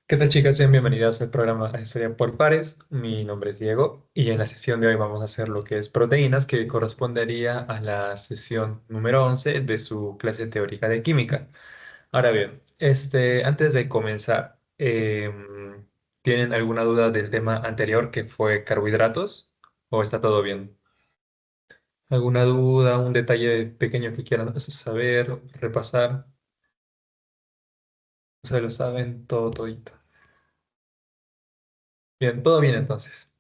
¿Qué tal, chicas? Sean bienvenidas al programa Historia por Pares. Mi nombre es Diego y en la sesión de hoy vamos a hacer lo que es proteínas, que correspondería a la sesión número 11 de su clase teórica de química. Ahora bien, antes de comenzar, ¿tienen alguna duda del tema anterior que fue carbohidratos? ¿O está todo bien? ¿Alguna duda, un detalle pequeño que quieran saber, repasar? ¿Se lo saben todo, todito? Bien, todo bien entonces.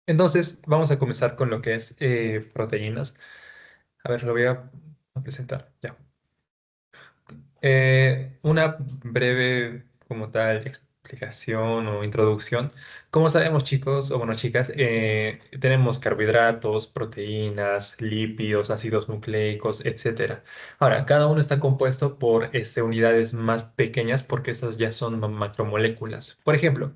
Entonces, vamos a comenzar con lo que es proteínas. A ver, lo voy a presentar. Ya. Una breve, como tal, explicación o introducción. Como sabemos, chicos, o bueno, chicas, tenemos carbohidratos, proteínas, lípidos, ácidos nucleicos, etcétera. Ahora, cada uno está compuesto por unidades más pequeñas porque estas ya son macromoléculas. Por ejemplo,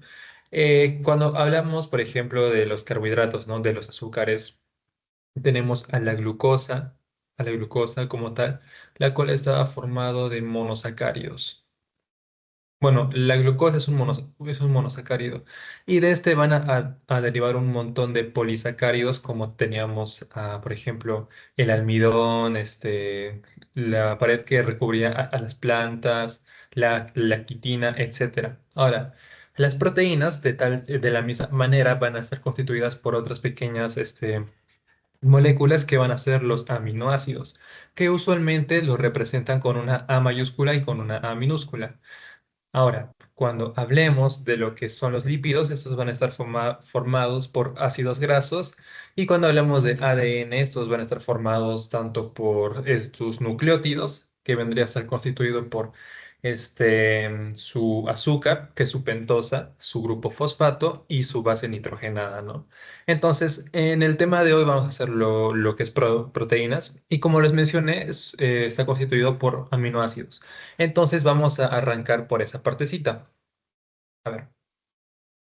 cuando hablamos, por ejemplo, de los carbohidratos, ¿no? De los azúcares, tenemos a la glucosa como tal, la cual está formado de monosacáridos. Bueno, la glucosa es un monosacárido y de este van a derivar un montón de polisacáridos como teníamos, por ejemplo, el almidón, la pared que recubría a las plantas, la quitina, etcétera. Ahora, las proteínas de la misma manera van a estar constituidas por otras pequeñas, moléculas que van a ser los aminoácidos, que usualmente los representan con una A mayúscula y con una A minúscula. Ahora, cuando hablemos de lo que son los lípidos, estos van a estar formados por ácidos grasos, y cuando hablemos de ADN, estos van a estar formados tanto por estos nucleótidos, que vendría a estar constituido por su azúcar, que es su pentosa, su grupo fosfato y su base nitrogenada, ¿no? Entonces, en el tema de hoy vamos a hacer lo que es proteínas, y como les mencioné, está constituido por aminoácidos. Entonces vamos a arrancar por esa partecita. A ver,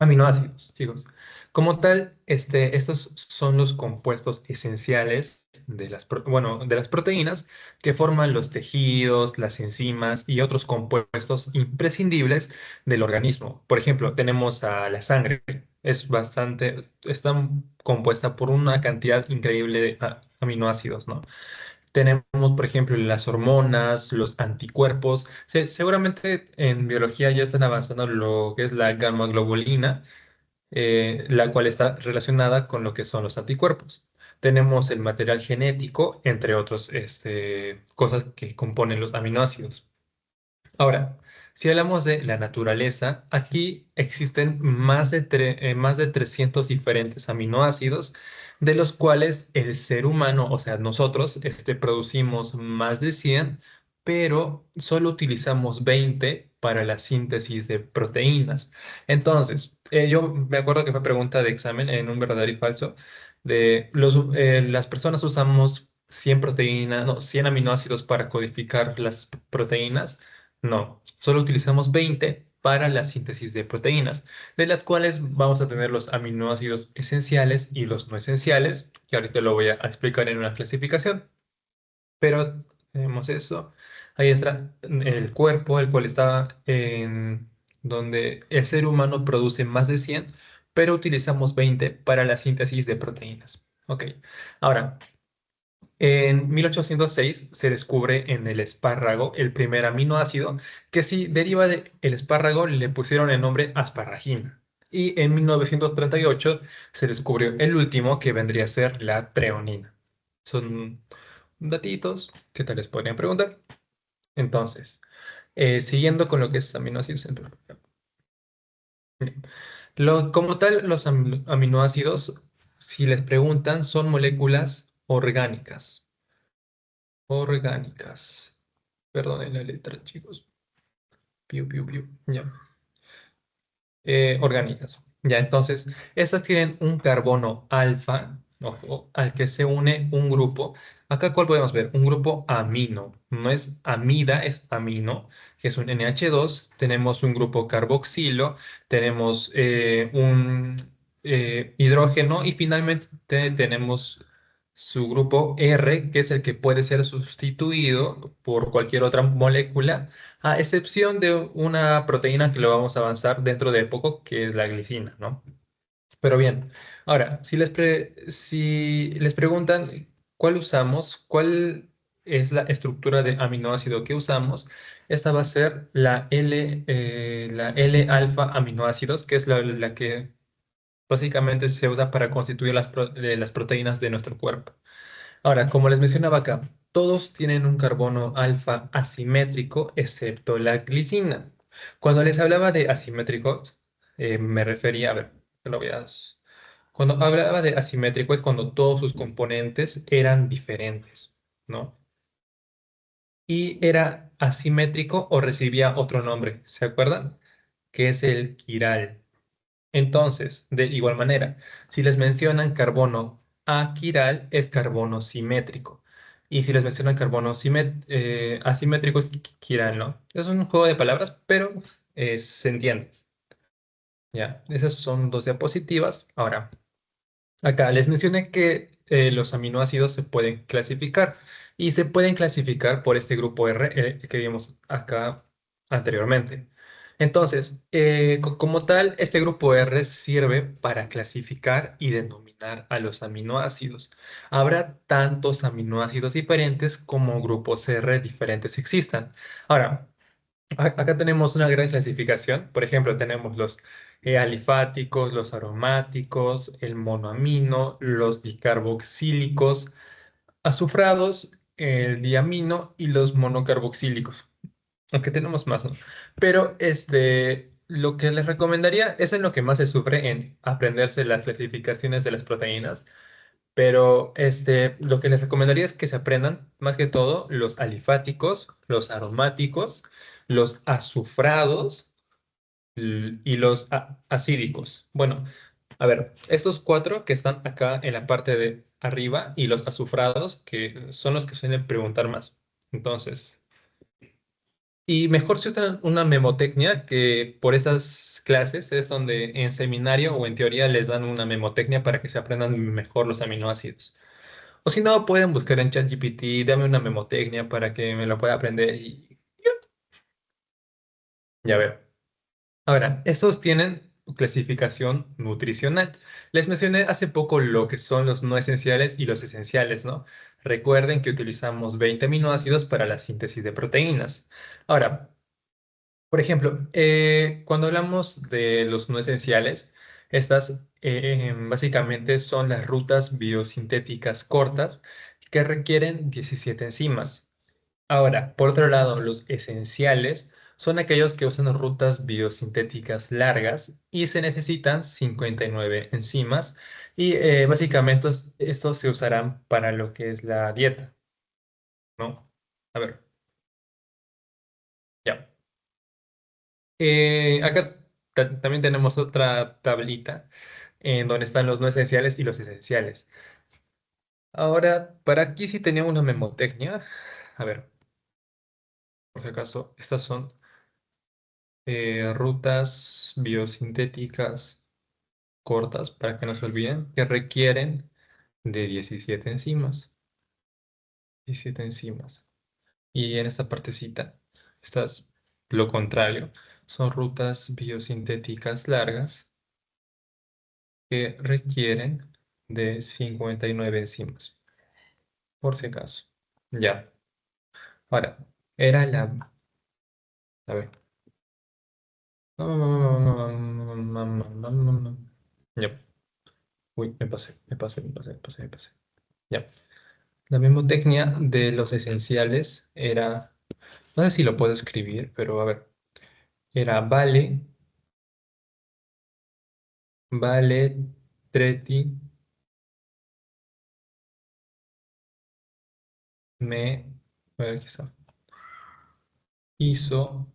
aminoácidos, chicos. Como tal, estos son los compuestos esenciales de bueno, de las proteínas que forman los tejidos, las enzimas y otros compuestos imprescindibles del organismo. Por ejemplo, tenemos a la sangre. Está compuesta por una cantidad increíble de aminoácidos, ¿no? Tenemos, por ejemplo, las hormonas, los anticuerpos. Seguramente en biología ya están avanzando lo que es la gamma globulina, la cual está relacionada con lo que son los anticuerpos. Tenemos el material genético, entre otros, cosas que componen los aminoácidos. Ahora, si hablamos de la naturaleza, aquí existen más de 300 diferentes aminoácidos, de los cuales el ser humano, o sea, nosotros, producimos más de 100, pero solo utilizamos 20 para la síntesis de proteínas. Entonces, yo me acuerdo que fue pregunta de examen en un verdadero y falso, las personas usamos 100 proteínas, no, 100 aminoácidos para codificar las proteínas. No, solo utilizamos 20 para la síntesis de proteínas, de las cuales vamos a tener los aminoácidos esenciales y los no esenciales, que ahorita lo voy a explicar en una clasificación. Pero tenemos eso. Ahí está el cuerpo, el cual está en donde el ser humano produce más de 100, pero utilizamos 20 para la síntesis de proteínas. Ok, ahora, en 1806 se descubre en el espárrago el primer aminoácido que si deriva del espárrago le pusieron el nombre asparragina. Y en 1938 se descubrió el último que vendría a ser la treonina. Son datitos que tal les podrían preguntar. Entonces, siguiendo con lo que es aminoácidos. Como tal, los aminoácidos, si les preguntan, son moléculas orgánicas. Orgánicas. Perdonen la letra, chicos. Piu, piu, piu. Ya. Orgánicas. Ya, entonces, estas tienen un carbono alfa, ojo, al que se une un grupo. Acá, ¿cuál podemos ver? Un grupo amino. No es amida, es amino, que es un NH2. Tenemos un grupo carboxilo, tenemos un hidrógeno y finalmente tenemos su grupo R, que es el que puede ser sustituido por cualquier otra molécula, a excepción de una proteína que lo vamos a avanzar dentro de poco, que es la glicina, ¿no? Pero bien, ahora, si les preguntan cuál usamos, cuál es la estructura de aminoácido que usamos, esta va a ser la L-alfa aminoácidos, que es la que básicamente se usa para constituir las proteínas de nuestro cuerpo. Ahora, como les mencionaba acá, todos tienen un carbono alfa asimétrico, excepto la glicina. Cuando les hablaba de asimétricos, me refería, a ver, te lo voy a... Cuando hablaba de asimétrico es cuando todos sus componentes eran diferentes, ¿no? Y era asimétrico o recibía otro nombre, ¿se acuerdan? Que es el quiral. Entonces, de igual manera, si les mencionan carbono aquiral, es carbono simétrico. Y si les mencionan carbono asimétrico, es quiral, ¿no? Es un juego de palabras, pero se entiende. Ya, esas son dos diapositivas. Ahora, acá les mencioné que los aminoácidos se pueden clasificar y se pueden clasificar por este grupo R que vimos acá anteriormente. Entonces, como tal, este grupo R sirve para clasificar y denominar a los aminoácidos. Habrá tantos aminoácidos diferentes como grupos R diferentes existan. Ahora, acá tenemos una gran clasificación. Por ejemplo, tenemos los alifáticos, los aromáticos, el monoamino, los bicarboxílicos, azufrados, el diamino y los monocarboxílicos. Aunque tenemos más, ¿no? Pero lo que les recomendaría es en lo que más se sufre en aprenderse las clasificaciones de las proteínas, pero lo que les recomendaría es que se aprendan más que todo los alifáticos, los aromáticos, los azufrados y los acídicos. Bueno, a ver, estos cuatro que están acá en la parte de arriba y los azufrados que son los que suelen preguntar más. Entonces, y mejor si usan una memotecnia, que por esas clases es donde en seminario o en teoría les dan una memotecnia para que se aprendan mejor los aminoácidos. O si no, pueden buscar en ChatGPT, dame una memotecnia para que me lo pueda aprender y ya veo. Ahora, estos tienen clasificación nutricional. Les mencioné hace poco lo que son los no esenciales y los esenciales, ¿no? Recuerden que utilizamos 20 aminoácidos para la síntesis de proteínas. Ahora, por ejemplo, cuando hablamos de los no esenciales, estas básicamente son las rutas biosintéticas cortas que requieren 17 enzimas. Ahora, por otro lado, los esenciales son aquellos que usan rutas biosintéticas largas y se necesitan 59 enzimas y básicamente estos se usarán para lo que es la dieta, ¿no? A ver, ya. Acá también tenemos otra tablita en donde están los no esenciales y los esenciales. Ahora, para aquí sí teníamos una memotecnia. A ver, por si acaso, estas son rutas biosintéticas cortas, para que no se olviden, que requieren de 17 enzimas. 17 enzimas. Y en esta partecita, estas, lo contrario, son rutas biosintéticas largas que requieren de 59 enzimas, por si acaso. Ya. Ahora, era la... A ver. Ya. Uy, me pasé. Ya. La memotecnia de los esenciales era... No sé si lo puedo escribir, pero a ver. Era vale, treti, me... A ver, aquí está. Hizo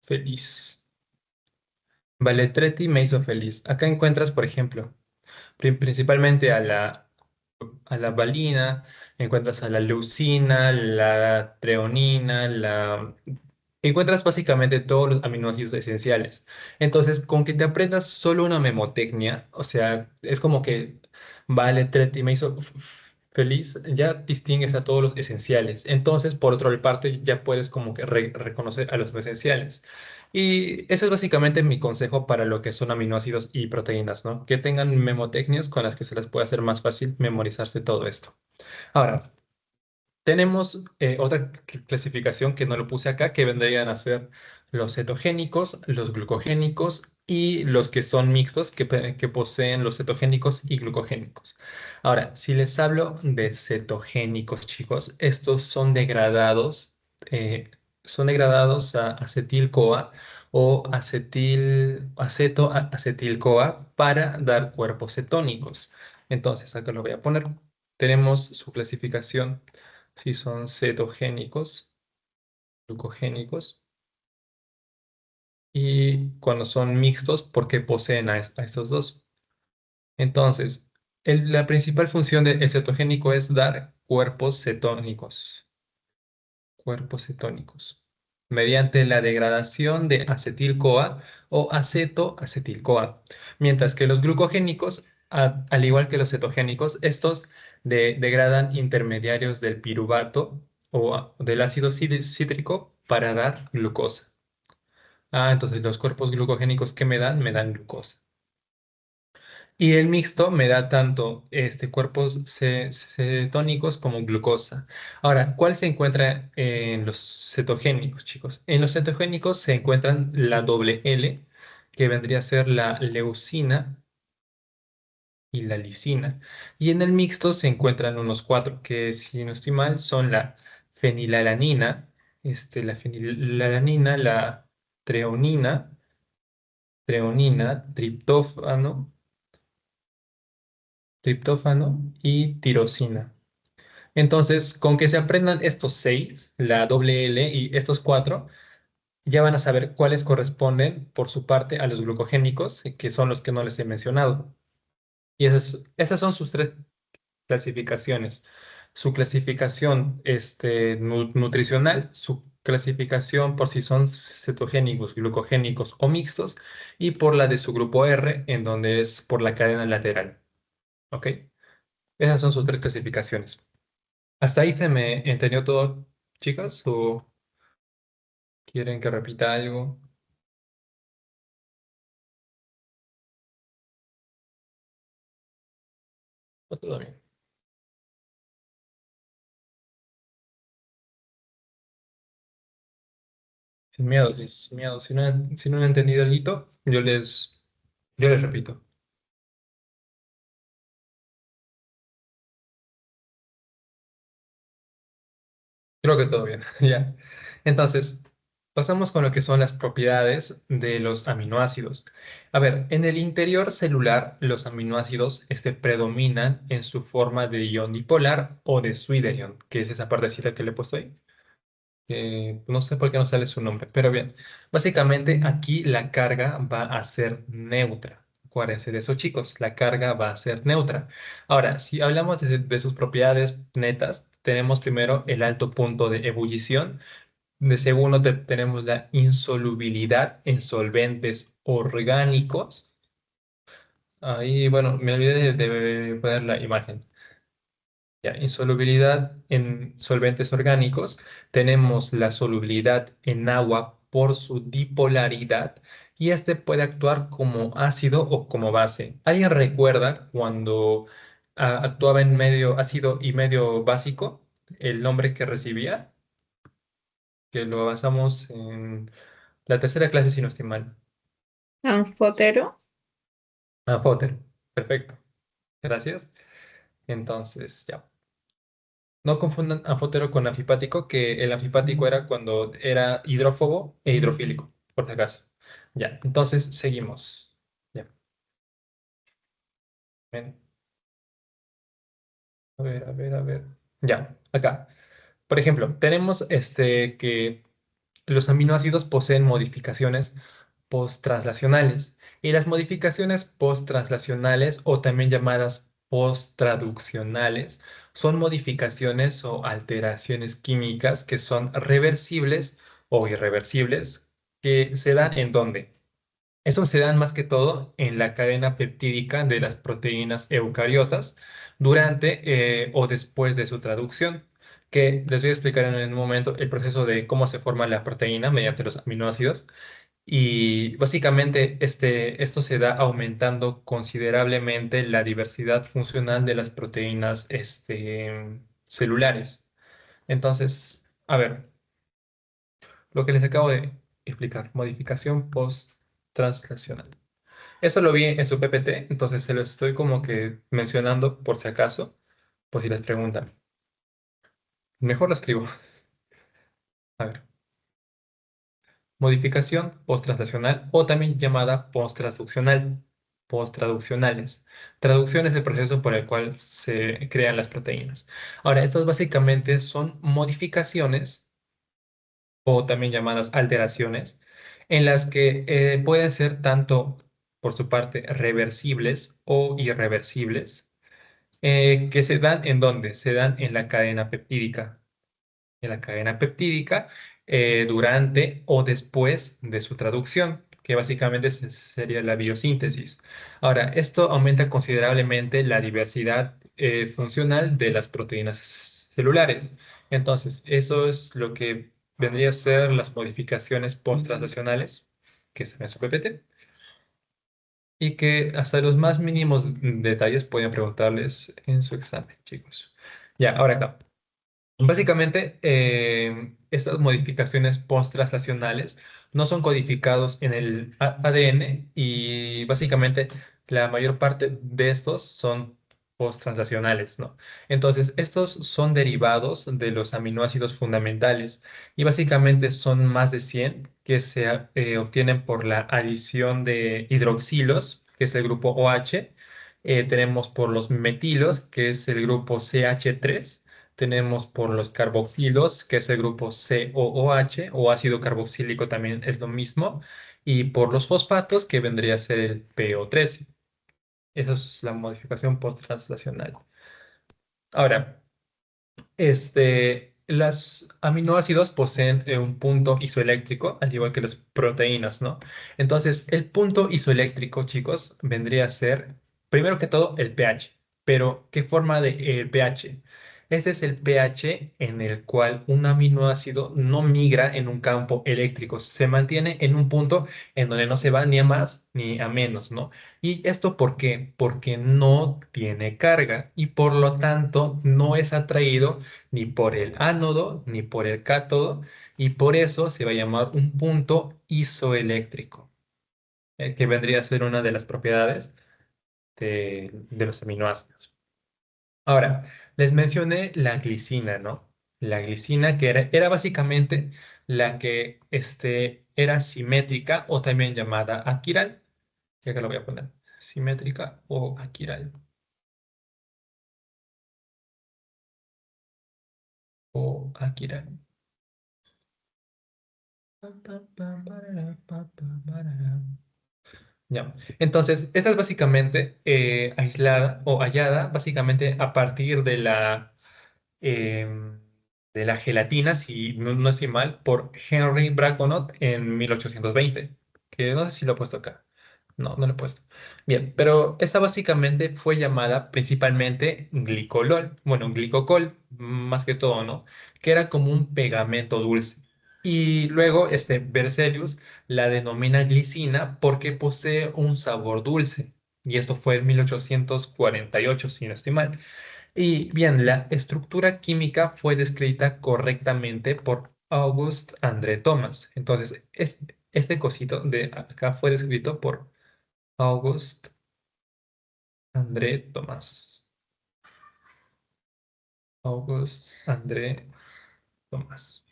feliz. Valetreti me hizo feliz. Acá encuentras, por ejemplo, principalmente a la valina, encuentras a la leucina, la treonina, encuentras básicamente todos los aminoácidos esenciales. Entonces, con que te aprendas solo una memotecnia, o sea, es como que Vale, Treti me hizo feliz, ya distingues a todos los esenciales. Entonces, por otra parte, ya puedes como que reconocer a los no esenciales. Y eso es básicamente mi consejo para lo que son aminoácidos y proteínas, ¿no? Que tengan memotecnias con las que se les pueda hacer más fácil memorizarse todo esto. Ahora, tenemos otra clasificación que no lo puse acá, que vendrían a ser los cetogénicos, los glucogénicos y los que son mixtos, que poseen los cetogénicos y glucogénicos. Ahora, si les hablo de cetogénicos, chicos, estos son degradados a acetil-CoA o acetil-CoA para dar cuerpos cetónicos. Entonces, acá lo voy a poner. Tenemos su clasificación si son cetogénicos, glucogénicos, y cuando son mixtos, porque poseen a estos dos. Entonces, la principal función del cetogénico es dar cuerpos cetónicos, mediante la degradación de acetil-CoA o acetoacetil-CoA, mientras que los glucogénicos, al igual que los cetogénicos, estos degradan intermediarios del piruvato o del ácido cítrico para dar glucosa. Entonces los cuerpos glucogénicos que me dan glucosa. Y el mixto me da tanto cuerpos cetónicos como glucosa. Ahora, ¿cuál se encuentra en los cetogénicos, chicos? En los cetogénicos se encuentran la doble L, que vendría a ser la leucina y la lisina. Y en el mixto se encuentran unos cuatro, que si no estoy mal, son la fenilalanina, la treonina, triptófano y tirosina. Entonces, con que se aprendan estos seis, la doble L y estos cuatro, ya van a saber cuáles corresponden por su parte a los glucogénicos, que son los que no les he mencionado. Y esas son sus tres clasificaciones. Su clasificación nutricional, su clasificación por si son cetogénicos, glucogénicos o mixtos, y por la de su grupo R, en donde es por la cadena lateral. ¿Ok? Esas son sus tres clasificaciones. ¿Hasta ahí se me entendió todo, chicas? ¿O quieren que repita algo? ¿O todo bien? Sin miedo, sin miedo. Si no han entendido el hito, yo les repito. Creo que todo bien, ya. Entonces, pasamos con lo que son las propiedades de los aminoácidos. A ver, en el interior celular, los aminoácidos predominan en su forma de ion dipolar o de Swiderion, que es esa partecita que le he puesto ahí. No sé por qué no sale su nombre, pero bien. Básicamente aquí la carga va a ser neutra. Acuérdense de eso, chicos. La carga va a ser neutra. Ahora, si hablamos de sus propiedades netas, tenemos primero el alto punto de ebullición. De segundo, tenemos la insolubilidad en solventes orgánicos. Ahí, bueno, me olvidé de poner la imagen. Ya, insolubilidad en solventes orgánicos. Tenemos la solubilidad en agua por su dipolaridad y este puede actuar como ácido o como base. ¿Alguien recuerda cuando actuaba en medio ácido y medio básico el nombre que recibía? Que lo avanzamos en la tercera clase, si no estoy mal. Anfotero. Fóter. Perfecto. Gracias. Entonces, ya. No confundan anfótero con anfipático, que el anfipático era cuando era hidrófobo e hidrofílico, por si acaso. Ya, entonces seguimos. Ya, ven. A ver, a ver, a ver. Ya, acá. Por ejemplo, tenemos que los aminoácidos poseen modificaciones post-translacionales y las modificaciones post-translacionales o también llamadas post-traduccionales son modificaciones o alteraciones químicas que son reversibles o irreversibles que se dan ¿en dónde? Estos se dan más que todo en la cadena peptídica de las proteínas eucariotas durante o después de su traducción, que les voy a explicar en un momento el proceso de cómo se forma la proteína mediante los aminoácidos. Y básicamente esto se da aumentando considerablemente la diversidad funcional de las proteínas celulares. Entonces, a ver, lo que les acabo de explicar, modificación post-translacional. Esto lo vi en su PPT, entonces se lo estoy como que mencionando por si acaso, por si les preguntan. Mejor lo escribo. A ver, modificación post-translacional o también llamada post-traduccional, post-traduccionales. Traducción es el proceso por el cual se crean las proteínas. Ahora, estos básicamente son modificaciones o también llamadas alteraciones en las que pueden ser tanto por su parte reversibles o irreversibles que se dan en dónde? Se dan en la cadena peptídica. En la cadena peptídica durante o después de su traducción, que básicamente sería la biosíntesis. Ahora, esto aumenta considerablemente la diversidad funcional de las proteínas celulares. Entonces, eso es lo que vendría a ser las modificaciones post-translacionales, que están en su PPT y que hasta los más mínimos detalles pueden preguntarles en su examen, chicos. Ya, ahora acá. Básicamente, estas modificaciones post-translacionales no son codificados en el ADN y básicamente la mayor parte de estos son post-translacionales, ¿no? Entonces, estos son derivados de los aminoácidos fundamentales y básicamente son más de 100 que se obtienen por la adición de hidroxilos, que es el grupo OH. Tenemos por los metilos, que es el grupo CH3. Tenemos por los carboxilos, que es el grupo COOH, o ácido carboxílico también es lo mismo, y por los fosfatos, que vendría a ser el PO3. Esa es la modificación post-translacional. Ahora, los aminoácidos poseen un punto isoeléctrico, al igual que las proteínas, ¿no? Entonces, el punto isoeléctrico, chicos, vendría a ser, primero que todo, el pH. Pero, ¿qué forma de el pH? Este es el pH en el cual un aminoácido no migra en un campo eléctrico, se mantiene en un punto en donde no se va ni a más ni a menos, ¿no? ¿Y esto por qué? Porque no tiene carga y por lo tanto no es atraído ni por el ánodo ni por el cátodo, y por eso se va a llamar un punto isoeléctrico, que vendría a ser una de las propiedades de los aminoácidos. Ahora, les mencioné la glicina, ¿no? La glicina que era básicamente la que era simétrica o también llamada aquiral, que acá lo voy a poner, simétrica o aquiral o aquiral. Ya. Entonces, esta es básicamente aislada o hallada básicamente a partir de la gelatina, si no estoy mal, por Henry Braconot en 1820, que no sé si lo he puesto acá. No, no lo he puesto. Bien, pero esta básicamente fue llamada principalmente glicolol, bueno, glicocol, más que todo, ¿no? Que era como un pegamento dulce. Y luego Berzelius la denomina glicina porque posee un sabor dulce. Y esto fue en 1848, si no estoy mal. Y bien, la estructura química fue descrita correctamente por August André Thomas. Entonces, este cosito de acá fue descrito por August André Thomas. August André Thomas.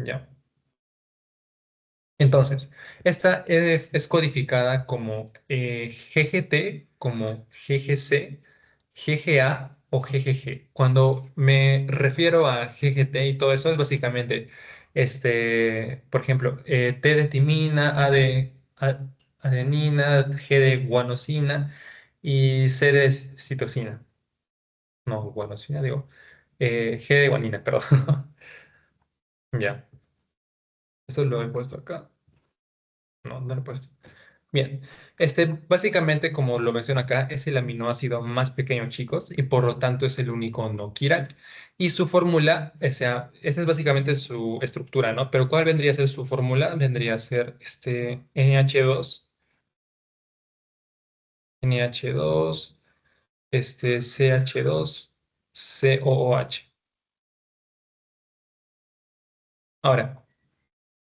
Ya. Entonces, esta es codificada como GGT, como GGC, GGA o GGG. Cuando me refiero a GGT y todo eso, es básicamente, por ejemplo, T de timina, adenina, G de guanosina y C de citosina. No, guanosina, digo. G de guanina, perdón. Ya, esto lo he puesto acá. No, no lo he puesto. Bien, básicamente, como lo menciono acá, es el aminoácido más pequeño, chicos, y por lo tanto es el único no quiral. Y su fórmula, o sea, esa es básicamente su estructura, ¿no? Pero ¿cuál vendría a ser su fórmula? Vendría a ser NH2, NH2, CH2, COOH. Ahora,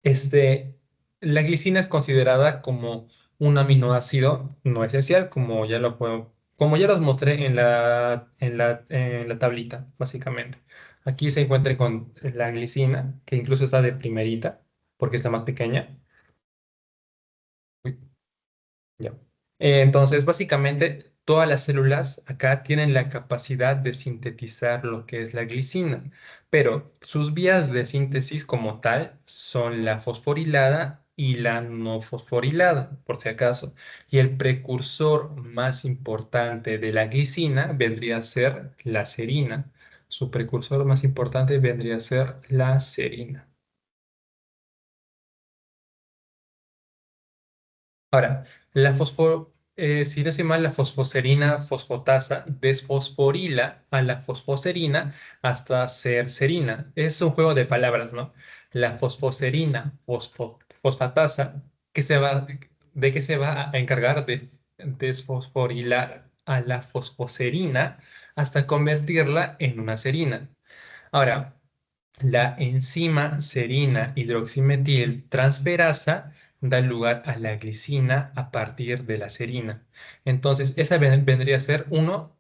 Este, la glicina es considerada como un aminoácido no esencial, como ya los mostré en la tablita, básicamente. Aquí se encuentra con la glicina, que incluso está de primerita, porque está más pequeña. Uy, ya. Entonces, básicamente, todas las células acá tienen la capacidad de sintetizar lo que es la glicina, pero sus vías de síntesis como tal son la fosforilada y la no fosforilada, por si acaso. Y el precursor más importante de la glicina vendría a ser la serina. Su precursor más importante vendría a ser la serina. Ahora, si no estoy mal, la fosfoserina fosfatasa desfosforila a la fosfoserina hasta ser serina. Es un juego de palabras, ¿no? La fosfoserina fosfatasa, ¿de qué se va a encargar? De desfosforilar a la fosfoserina hasta convertirla en una serina. Ahora, la enzima serina hidroximetil transferasa da lugar a la glicina a partir de la serina. Entonces, esa vendría a ser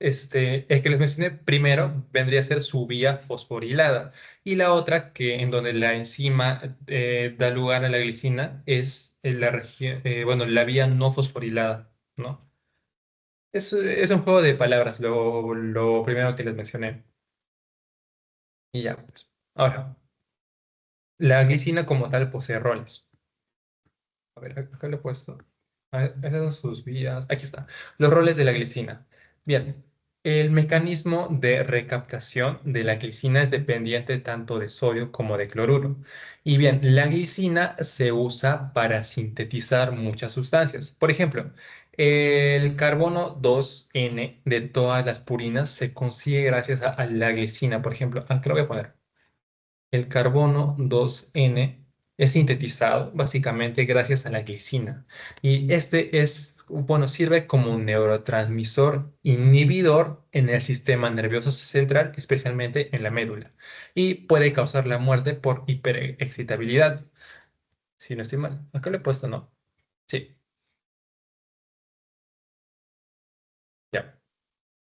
el que les mencioné primero, vendría a ser su vía fosforilada. Y la otra, que en donde la enzima da lugar a la glicina, es bueno, la vía no fosforilada, ¿no? Es un juego de palabras, lo primero que les mencioné. Y ya, pues. Ahora. La glicina como tal posee roles. A ver, acá lo he puesto. Esas son sus vías. Aquí está. Los roles de la glicina. Bien, el mecanismo de recaptación de la glicina es dependiente tanto de sodio como de cloruro. Y bien, la glicina se usa para sintetizar muchas sustancias. Por ejemplo, el carbono 2N de todas las purinas se consigue gracias a la glicina. Por ejemplo, acá lo voy a poner. El carbono 2N es sintetizado básicamente gracias a la glicina y bueno, sirve como un neurotransmisor inhibidor en el sistema nervioso central, especialmente en la médula, y puede causar la muerte por hiperexcitabilidad. Si no estoy mal, acá lo he puesto, ¿no? Sí, ya.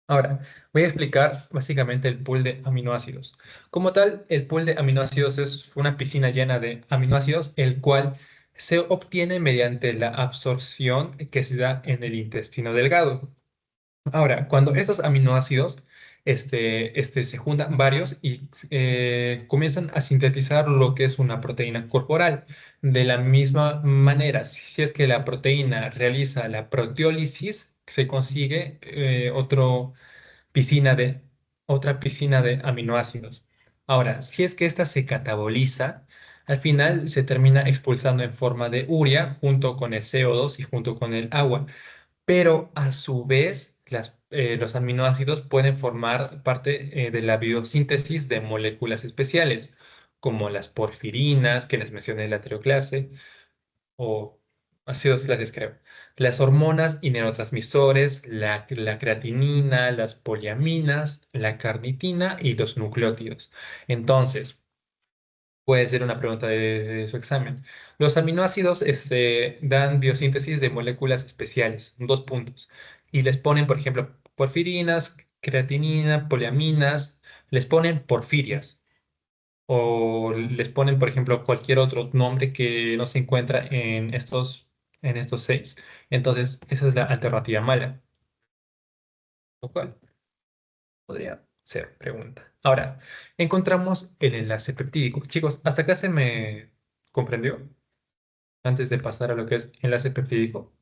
Ahora, voy a explicar básicamente el pool de aminoácidos. Como tal, el pool de aminoácidos es una piscina llena de aminoácidos, el cual se obtiene mediante la absorción que se da en el intestino delgado. Ahora, cuando estos aminoácidos se juntan varios y comienzan a sintetizar lo que es una proteína corporal. De la misma manera, si es que la proteína realiza la proteólisis, se consigue piscina de, otra piscina de aminoácidos. Ahora, si es que esta se cataboliza, al final se termina expulsando en forma de urea junto con el CO2 y junto con el agua. Pero a su vez, los aminoácidos pueden formar parte de la biosíntesis de moléculas especiales, como las porfirinas que les mencioné en la anterior clase, o hace dos clases creo. Las hormonas y neurotransmisores, la creatinina, las poliaminas, la carnitina y los nucleótidos. Entonces, puede ser una pregunta de su examen. Los aminoácidos dan biosíntesis de moléculas especiales, dos puntos. Y les ponen, por ejemplo, porfirinas, creatinina, poliaminas, les ponen porfirias o les ponen, por ejemplo, cualquier otro nombre que no se encuentra en estos seis. Entonces, esa es la alternativa mala, lo cual podría ser pregunta. Ahora, encontramos el enlace peptídico. Chicos, ¿hasta acá se me comprendió? Antes de pasar a lo que es enlace peptídico,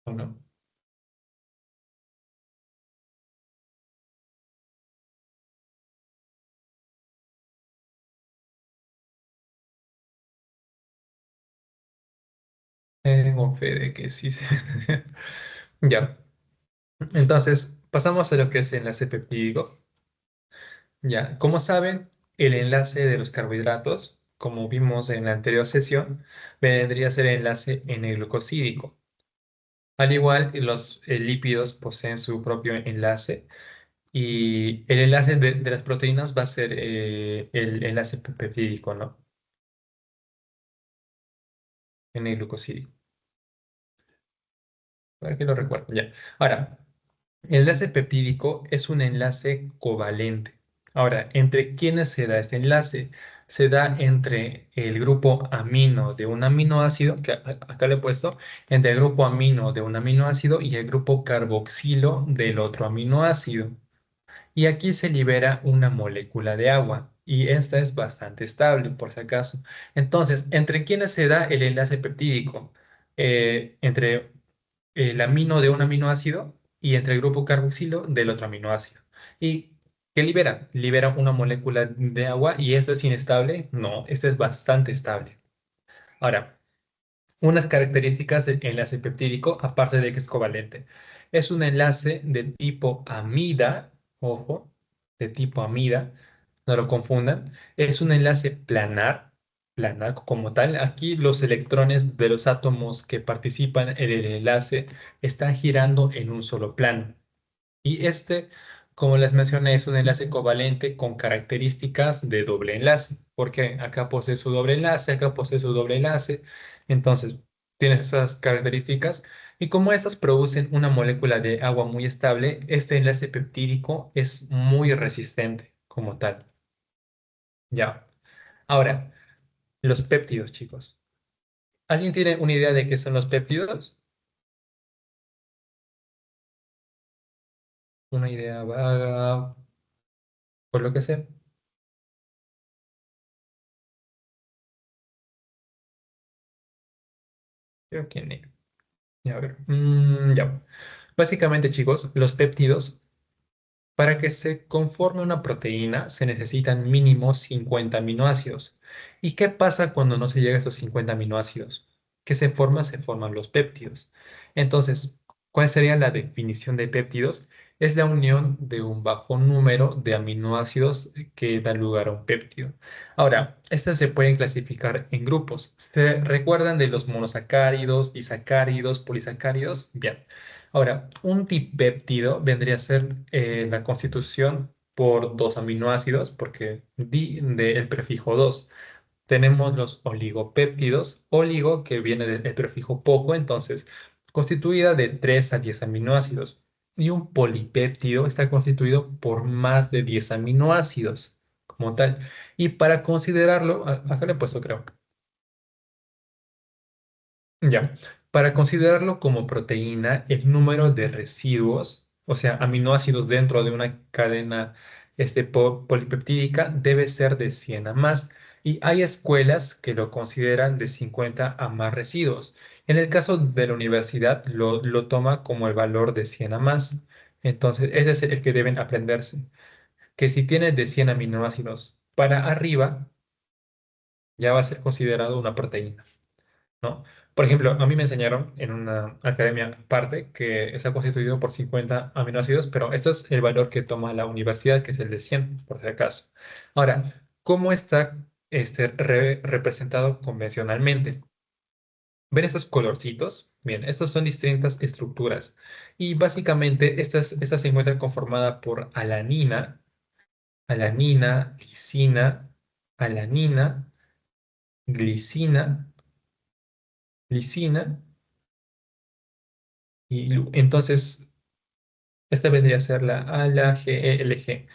¿o no? Tengo fe de que sí. Ya. Entonces, pasamos a lo que es el enlace peptídico. Ya. Como saben, el enlace de los carbohidratos, como vimos en la anterior sesión, vendría a ser el enlace en el glucosídico. Al igual que los lípidos poseen su propio enlace y el enlace de las proteínas va a ser el enlace peptídico, ¿no? En el glucosídico. Para que lo recuerden, ya. Ahora, el enlace peptídico es un enlace covalente. Ahora, ¿entre quiénes se da este enlace? Se da entre el grupo amino de un aminoácido, que acá le he puesto, entre el grupo amino de un aminoácido y el grupo carboxilo del otro aminoácido. Y aquí se libera una molécula de agua y esta es bastante estable, por si acaso. Entonces, ¿entre quiénes se da el enlace peptídico? Entre el amino de un aminoácido y entre el grupo carboxilo del otro aminoácido. ¿Y qué libera? Libera una molécula de agua y esta es inestable. No, esta es bastante estable. Ahora, unas características del enlace peptídico, aparte de que es covalente. Es un enlace de tipo amida, ojo, de tipo amida, no lo confundan. Es un enlace planar, planar como tal. Aquí los electrones de los átomos que participan en el enlace están girando en un solo plano. Y este, como les mencioné, es un enlace covalente con características de doble enlace, porque acá posee su doble enlace, acá posee su doble enlace. Entonces, tiene esas características. Y como estas producen una molécula de agua muy estable, este enlace peptídico es muy resistente como tal. Ya. Ahora, los péptidos, chicos. ¿Alguien tiene una idea de qué son los péptidos? Una idea vaga, por lo que sé. Creo que no. Ya, a ver. Ya. Básicamente, chicos, los péptidos, para que se conforme una proteína, se necesitan mínimo 50 aminoácidos. ¿Y qué pasa cuando no se llega a esos 50 aminoácidos? ¿Qué se forma? Se forman los péptidos. Entonces, ¿cuál sería la definición de péptidos? Es la unión de un bajo número de aminoácidos que da lugar a un péptido. Ahora, estas se pueden clasificar en grupos. ¿Se recuerdan de los monosacáridos, disacáridos, polisacáridos? Bien. Ahora, un dipéptido vendría a ser la constitución por dos aminoácidos, porque del prefijo 2. Tenemos los oligopéptidos, oligo que viene del prefijo poco, entonces constituida de 3 a 10 aminoácidos. Y un polipéptido está constituido por más de 10 aminoácidos como tal. Y para considerarlo, acá le he puesto creo. Ya, para considerarlo como proteína, el número de residuos, o sea, aminoácidos dentro de una cadena polipeptídica, debe ser de 100 a más. Y hay escuelas que lo consideran de 50 a más residuos. En el caso de la universidad, lo toma como el valor de 100 a más. Entonces, ese es el que deben aprenderse. Que si tiene de 100 aminoácidos para arriba, ya va a ser considerado una proteína. ¿No? Por ejemplo, a mí me enseñaron en una academia aparte que está constituido por 50 aminoácidos, pero esto es el valor que toma la universidad, que es el de 100, por si acaso. Ahora, ¿cómo está representado convencionalmente? ¿Ven estos colorcitos? Bien, estas son distintas estructuras y básicamente esta se encuentra conformada por alanina, alanina, lisina, alanina, glicina, lisina. Y entonces, esta vendría a ser la A, la G, E, L, G.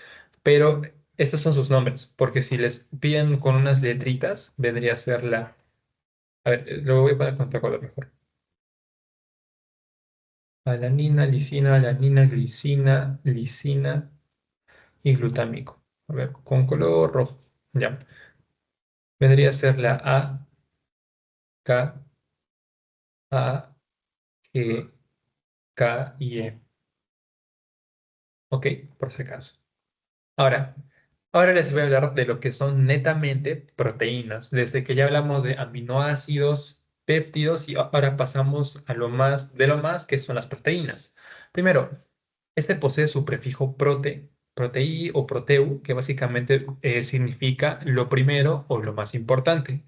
Pero estos son sus nombres, porque si les piden con unas letritas, vendría a ser la... A ver, lo voy a poner con otro color mejor. Alanina, lisina, alanina, glicina, lisina y glutámico. A ver, con color rojo. Ya. Vendría a ser la A, K, A, G, K y E. Ok, por si acaso. Ahora, ahora les voy a hablar de lo que son netamente proteínas. Desde que ya hablamos de aminoácidos, péptidos y ahora pasamos a lo más de lo más que son las proteínas. Primero, este posee su prefijo protei o proteu, que básicamente significa lo primero o lo más importante.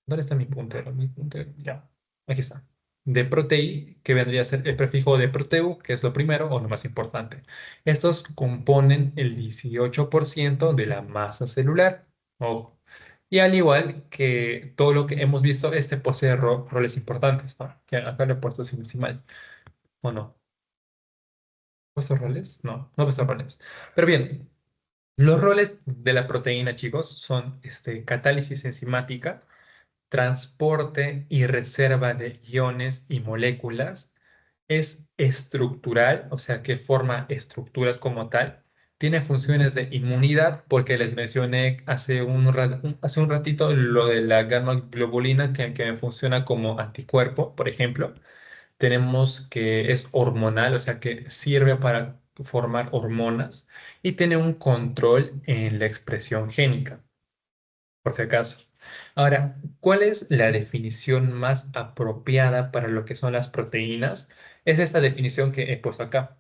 ¿Dónde está mi puntero? Mi puntero, ya, aquí está. De protei, que vendría a ser el prefijo de proteu, que es lo primero o lo más importante. Estos componen el 18% de la masa celular. Ojo. Y al igual que todo lo que hemos visto, este posee roles importantes, ¿no? Que acá lo he puesto si no estoy mal. ¿O no? ¿He puesto roles? No, no he puesto roles. Pero bien, los roles de la proteína, chicos, son catálisis enzimática, transporte y reserva de iones y moléculas, es estructural, o sea que forma estructuras como tal, tiene funciones de inmunidad, porque les mencioné hace un ratito lo de la gamma globulina que funciona como anticuerpo, por ejemplo. Tenemos que es hormonal, o sea que sirve para formar hormonas y tiene un control en la expresión génica por si acaso. Ahora, ¿cuál es la definición más apropiada para lo que son las proteínas? Es esta definición que he puesto acá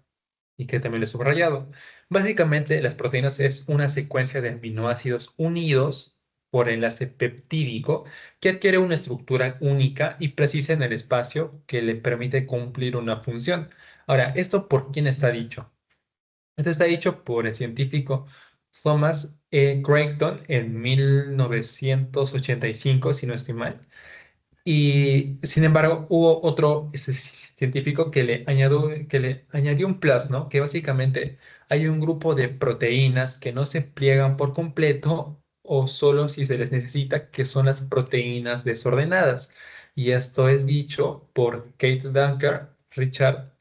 y que también le he subrayado. Básicamente, las proteínas es una secuencia de aminoácidos unidos por enlace peptídico que adquiere una estructura única y precisa en el espacio que le permite cumplir una función. Ahora, ¿esto por quién está dicho? Esto está dicho por el científico Thomas E. Creighton en 1985, si no estoy mal. Y sin embargo, hubo otro científico que le añadió un plus, ¿no? Que básicamente hay un grupo de proteínas que no se pliegan por completo o solo si se les necesita, que son las proteínas desordenadas. Y esto es dicho por Kate Dunker, Richard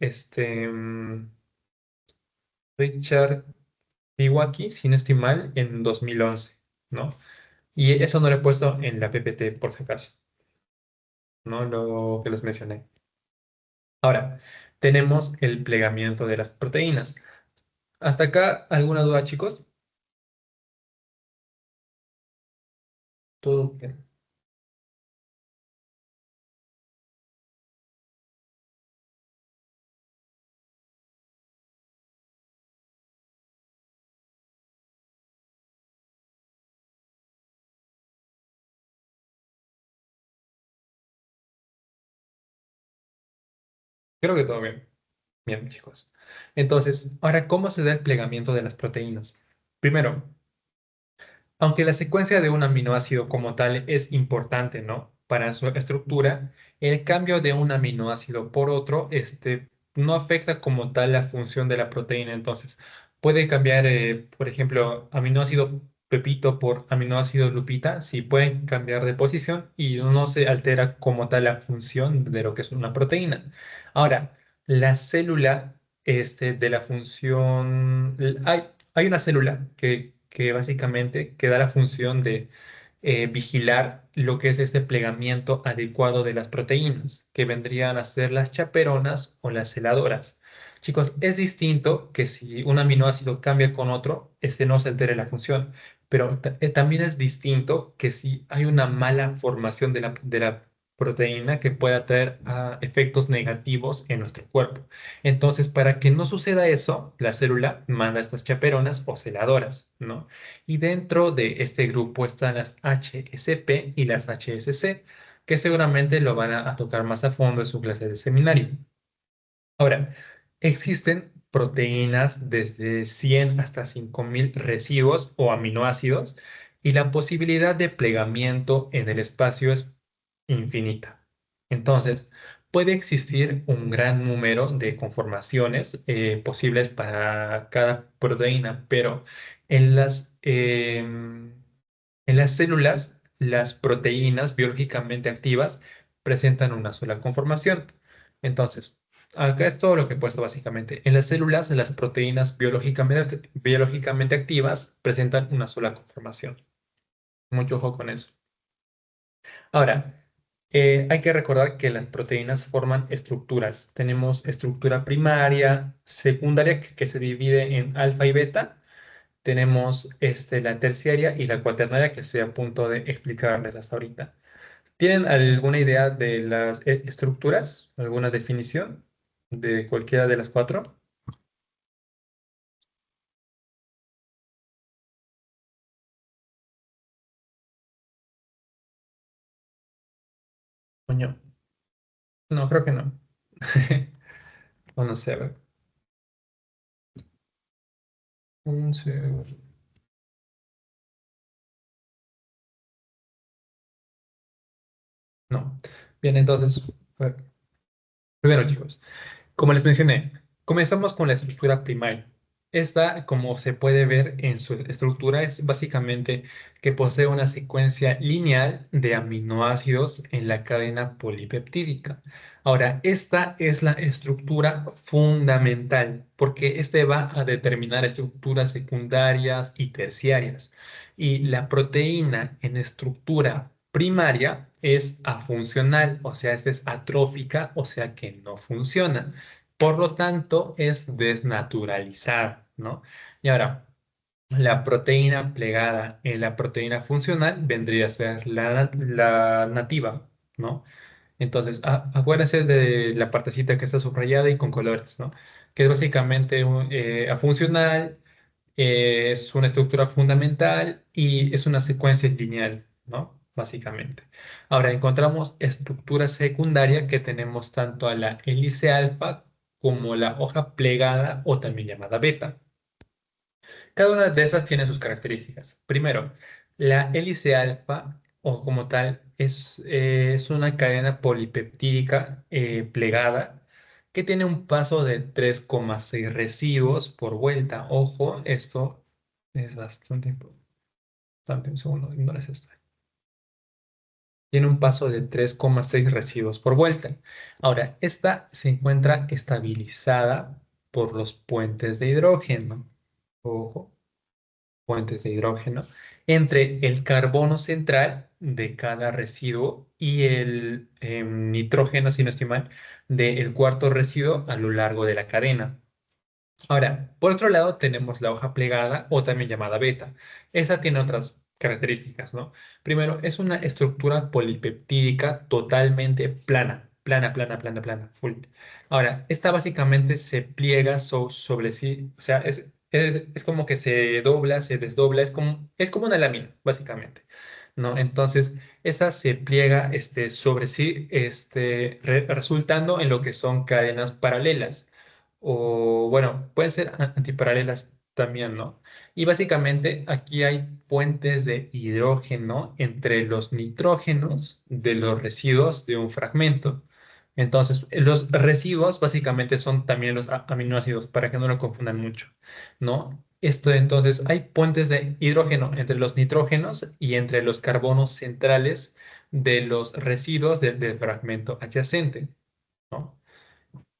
Iwaki, si no estoy mal, en 2011, ¿no? Y eso no lo he puesto en la PPT, por si acaso, ¿no? Lo que les mencioné. Ahora, tenemos el plegamiento de las proteínas. ¿Hasta acá alguna duda, chicos? Todo bien. Creo que todo bien. Bien, chicos. Entonces, ahora, ¿cómo se da el plegamiento de las proteínas? Primero, aunque la secuencia de un aminoácido como tal es importante, ¿no? Para su estructura, el cambio de un aminoácido por otro, no afecta como tal la función de la proteína. Entonces, puede cambiar, por ejemplo, aminoácido Pepito por aminoácido Lupita, sí pueden cambiar de posición y no se altera como tal la función de lo que es una proteína. Ahora, la célula, de la función, hay una célula que básicamente que da la función de vigilar lo que es este plegamiento adecuado de las proteínas, que vendrían a ser las chaperonas o las celadoras. Chicos, es distinto que si un aminoácido cambia con otro, este no se altere la función, pero también es distinto que si hay una mala formación de la proteína que pueda traer efectos negativos en nuestro cuerpo. Entonces, para que no suceda eso, la célula manda estas chaperonas o celadoras, ¿no? Y dentro de este grupo están las HSP y las HSC, que seguramente lo van a tocar más a fondo en su clase de seminario. Ahora, existen proteínas desde 100 hasta 5000 residuos o aminoácidos y la posibilidad de plegamiento en el espacio es infinita. Entonces, puede existir un gran número de conformaciones posibles para cada proteína, pero en en las células, las proteínas biológicamente activas presentan una sola conformación. Entonces, acá es todo lo que he puesto básicamente. En las células, las proteínas biológicamente activas presentan una sola conformación. Mucho ojo con eso. Ahora, hay que recordar que las proteínas forman estructuras. Tenemos estructura primaria, secundaria, que se divide en alfa y beta. Tenemos la terciaria y la cuaternaria, que estoy a punto de explicarles hasta ahorita. ¿Tienen alguna idea de las estructuras? ¿Alguna definición de cualquiera de las cuatro? Coño, no, creo que no. O no sé, a ver. Un segundo. No. Bien, entonces, a ver. Primero, chicos. Como les mencioné, comenzamos con la estructura primaria. Esta, como se puede ver en su estructura, es básicamente que posee una secuencia lineal de aminoácidos en la cadena polipeptídica. Ahora, esta es la estructura fundamental porque este va a determinar estructuras secundarias y terciarias. Y la proteína en estructura primaria es afuncional, o sea, esta es atrófica, o sea que no funciona. Por lo tanto, es desnaturalizada, ¿no? Y ahora, la proteína plegada en la proteína funcional vendría a ser la nativa, ¿no? Entonces, acuérdense de la partecita que está subrayada y con colores, ¿no? Que es básicamente afuncional, es una estructura fundamental y es una secuencia lineal, ¿no? Básicamente. Ahora encontramos estructura secundaria que tenemos tanto a la hélice alfa como la hoja plegada o también llamada beta. Cada una de esas tiene sus características. Primero, la hélice alfa o como tal es una cadena polipeptídica plegada que tiene un paso de 3,6 residuos por vuelta. Ojo, esto es bastante importante. Un segundo, ignores esto. Tiene un paso de 3,6 residuos por vuelta. Ahora, esta se encuentra estabilizada por los puentes de hidrógeno. Ojo, puentes de hidrógeno entre el carbono central de cada residuo y el nitrógeno, si no estoy mal, del cuarto residuo a lo largo de la cadena. Ahora, por otro lado, tenemos la hoja plegada o también llamada beta. Esa tiene otras características, ¿no? Primero, es una estructura polipeptídica totalmente plana, plana, plana, plana, plana, full. Ahora, esta básicamente se pliega sobre sí, o sea, es como que se dobla, se desdobla, es como una lámina, básicamente, ¿no? Entonces, esta se pliega sobre sí, resultando en lo que son cadenas paralelas o bueno, pueden ser antiparalelas también, ¿no? Y básicamente aquí hay fuentes de hidrógeno entre los nitrógenos de los residuos de un fragmento. Entonces, los residuos básicamente son también los aminoácidos, para que no lo confundan mucho, ¿no? Esto entonces, hay puentes de hidrógeno entre los nitrógenos y entre los carbonos centrales de los residuos del fragmento adyacente, ¿no?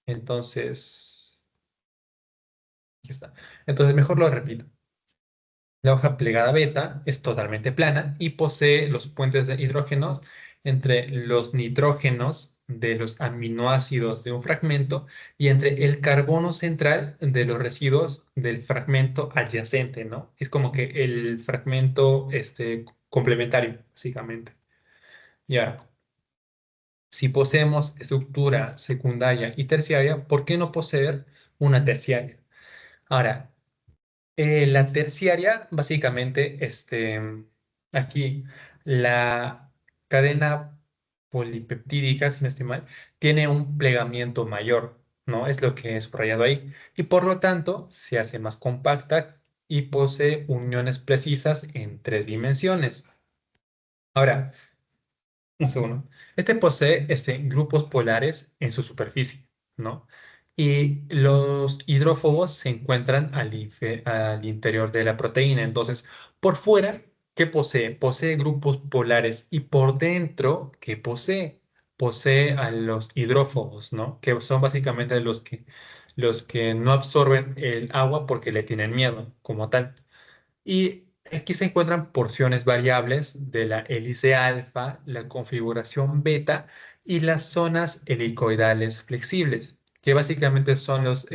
Entonces... Aquí está. Entonces, mejor lo repito. La hoja plegada beta es totalmente plana y posee los puentes de hidrógenos entre los nitrógenos de los aminoácidos de un fragmento y entre el carbono central de los residuos del fragmento adyacente, ¿no? Es como que el fragmento complementario, básicamente. Y ahora, si poseemos estructura secundaria y terciaria, ¿por qué no poseer una terciaria? Ahora, la terciaria, básicamente, aquí la cadena polipeptídica, si no estoy mal, tiene un plegamiento mayor, ¿no? Es lo que he subrayado ahí. Y por lo tanto, se hace más compacta y posee uniones precisas en 3 dimensiones. Ahora, un segundo. Este posee grupos polares en su superficie, ¿no? Y los hidrófobos se encuentran al interior de la proteína. Entonces, por fuera, ¿qué posee? Posee grupos polares. Y por dentro, ¿qué posee? Posee a los hidrófobos, ¿no? Que son básicamente los que no absorben el agua porque le tienen miedo, como tal. Y aquí se encuentran porciones variables de la hélice alfa, la configuración beta y las zonas helicoidales flexibles, que básicamente son los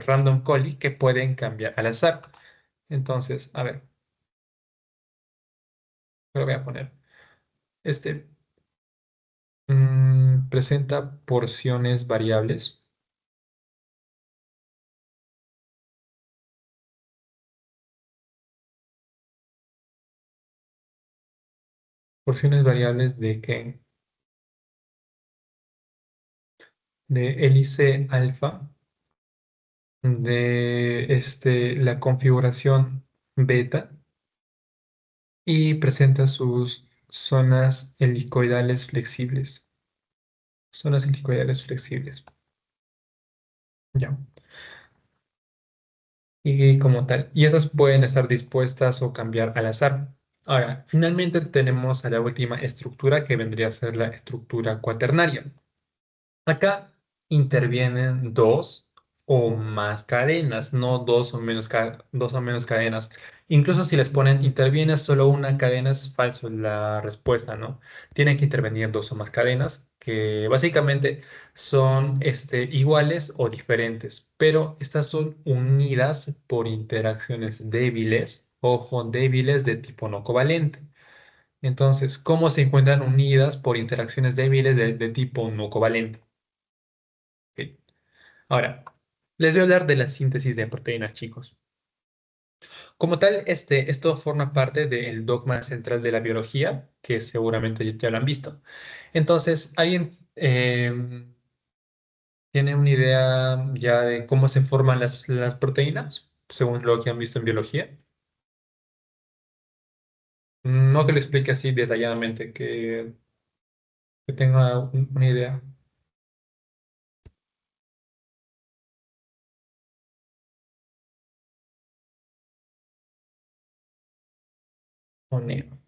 random colli que pueden cambiar al azar. Entonces, a ver, lo voy a poner. Este. Presenta porciones variables. ¿Porciones variables de qué? De hélice alfa, de la configuración beta y presenta sus zonas helicoidales flexibles. Zonas helicoidales flexibles. Ya. Y como tal. Y esas pueden estar dispuestas o cambiar al azar. Ahora, finalmente tenemos a la última estructura que vendría a ser la estructura cuaternaria. Acá intervienen dos o más cadenas, no dos o menos cadenas. Incluso si les ponen interviene solo una cadena, es falso la respuesta, ¿no? Tienen que intervenir dos o más cadenas que básicamente son iguales o diferentes, pero estas son unidas por interacciones débiles, ojo, débiles de tipo no covalente. Entonces, ¿cómo se encuentran unidas por interacciones débiles de tipo no covalente? Ok. Ahora, les voy a hablar de la síntesis de proteínas, chicos. Como tal, esto forma parte del dogma central de la biología, que seguramente ya lo han visto. Entonces, ¿alguien tiene una idea ya de cómo se forman las proteínas, según lo que han visto en biología? No que lo explique así detalladamente, que tenga una idea. O no.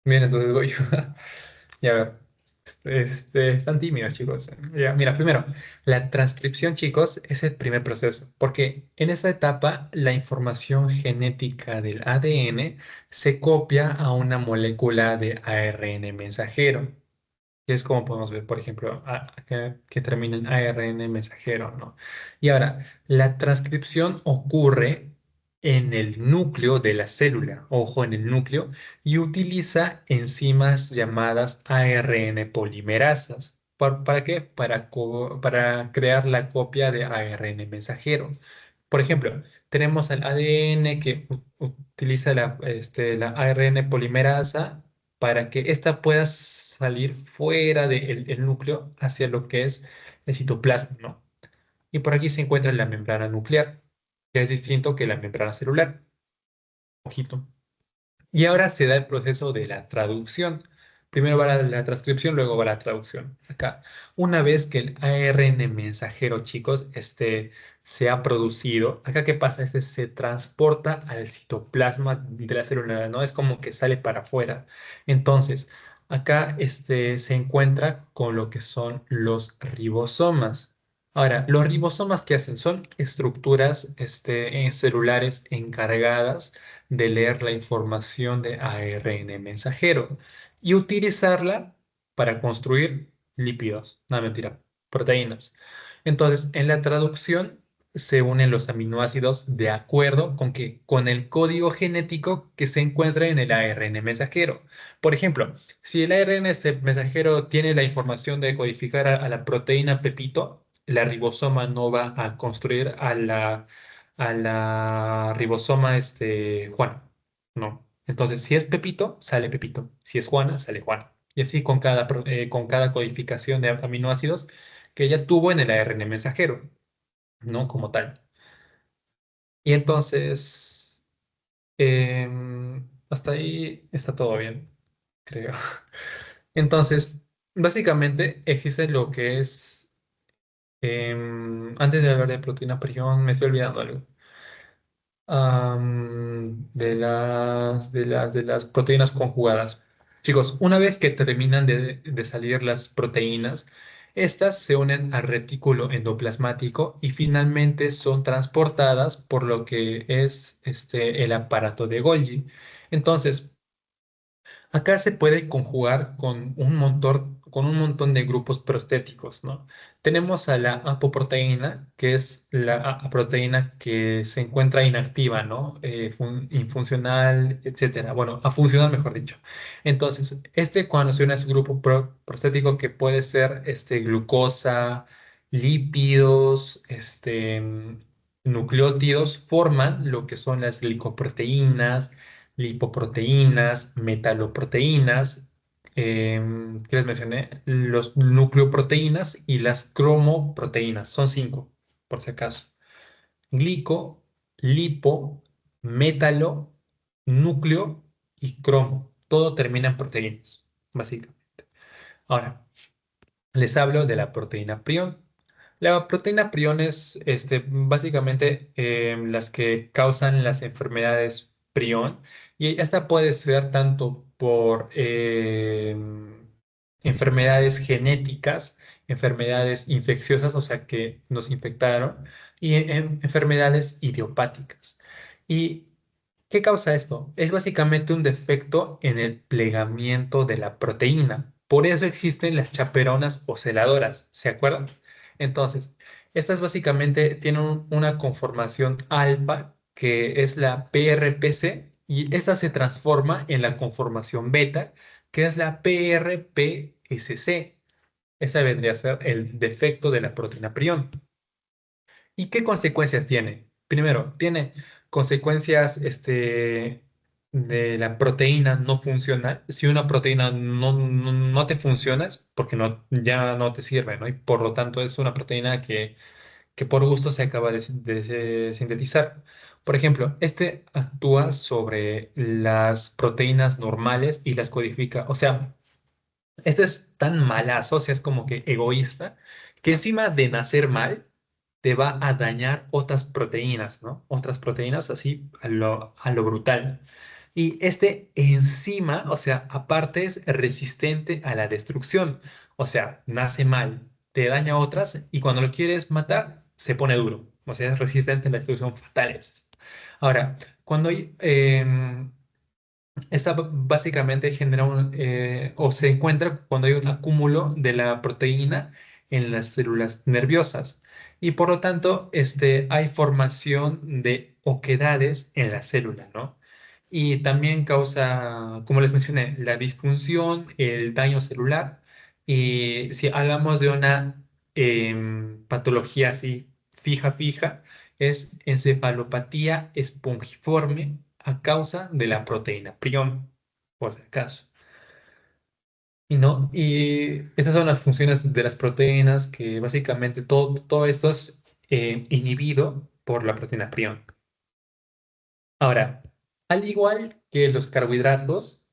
Bien, entonces voy yo. Ya ver. Están tímidos, chicos. Ya, mira, primero, la transcripción, chicos, es el primer proceso, porque en esa etapa la información genética del ADN se copia a una molécula de ARN mensajero. Y es como podemos ver, por ejemplo, que termina en ARN mensajero, ¿no? Y ahora, la transcripción ocurre en el núcleo de la célula, ojo, en el núcleo, y utiliza enzimas llamadas ARN polimerasas. ¿Para qué? Para crear la copia de ARN mensajero. Por ejemplo, tenemos el ADN que utiliza la ARN polimerasa para que ésta pueda salir fuera del núcleo hacia lo que es el citoplasma, ¿no? Y por aquí se encuentra la membrana nuclear, que es distinto que la membrana celular. Ojito. Y ahora se da el proceso de la traducción. Primero va la transcripción, luego va la traducción. Acá, una vez que el ARN mensajero, chicos, se ha producido, acá qué pasa, se transporta al citoplasma de la célula, ¿no? Es como que sale para afuera. Entonces, acá se encuentra con lo que son los ribosomas. Ahora, los ribosomas, ¿qué hacen? Son estructuras celulares encargadas de leer la información de ARN mensajero y utilizarla para construir lípidos. No, mentira, proteínas. Entonces, en la traducción se unen los aminoácidos de acuerdo con el código genético que se encuentra en el ARN mensajero. Por ejemplo, si el ARN mensajero tiene la información de codificar a la proteína pepito, la ribosoma no va a construir a la ribosoma Juana. No. Entonces, si es Pepito, sale Pepito. Si es Juana, sale Juana. Y así con cada codificación de aminoácidos que ella tuvo en el ARN mensajero, ¿no? Como tal. Y entonces, hasta ahí está todo bien, creo. Entonces, básicamente existe lo que es, antes de hablar de proteína prion, me estoy olvidando algo. De las proteínas conjugadas. Chicos, una vez que terminan de salir las proteínas, estas se unen al retículo endoplasmático y finalmente son transportadas por lo que es el aparato de Golgi. Entonces, Acá se puede conjugar con un montón de grupos prostéticos, ¿no? Tenemos a la apoproteína, que es la proteína que se encuentra inactiva, ¿no? Infuncional, etcétera. Bueno, afuncional, mejor dicho. Entonces, cuando se une a su grupo prostético, que puede ser glucosa, lípidos, nucleótidos, forman lo que son las glicoproteínas, lipoproteínas, metaloproteínas, que les mencioné, los nucleoproteínas y las cromoproteínas. Son cinco, por si acaso. Glico, lipo, metalo, núcleo y cromo. Todo termina en proteínas, básicamente. Ahora, les hablo de la proteína prión. La proteína prión es básicamente las que causan las enfermedades prión y esta puede ser tanto por enfermedades genéticas, enfermedades infecciosas, o sea que nos infectaron, y enfermedades idiopáticas. ¿Y qué causa esto? Es básicamente un defecto en el plegamiento de la proteína. Por eso existen las chaperonas o celadoras, ¿se acuerdan? Entonces, estas básicamente tienen una conformación alfa, que es la PRPC, y esta se transforma en la conformación beta, que es la PRPSC. Esa vendría a ser el defecto de la proteína prión. ¿Y qué consecuencias tiene? Primero, tiene consecuencias de la proteína no funcional. Si una proteína no te funciona, es porque ya no te sirve, ¿no? Y por lo tanto es una proteína que por gusto se acaba de sintetizar. Por ejemplo, actúa sobre las proteínas normales y las codifica. O sea, este es tan malazo, o sea, es como que egoísta, que encima de nacer mal, te va a dañar otras proteínas, ¿no? Otras proteínas así a lo brutal. Y encima, o sea, aparte es resistente a la destrucción. O sea, nace mal, te daña otras y cuando lo quieres matar, se pone duro. O sea, es resistente a la destrucción fatales. Ahora, cuando hay, esta básicamente genera o se encuentra cuando hay un acúmulo de la proteína en las células nerviosas y por lo tanto hay formación de oquedades en la célula, ¿no? Y también causa, como les mencioné, la disfunción, el daño celular y si hablamos de una patología así fija, es encefalopatía espongiforme a causa de la proteína prión, por si acaso. Y no, y estas son las funciones de las proteínas que básicamente todo esto es inhibido por la proteína prión. Ahora, al igual que los carbohidratos,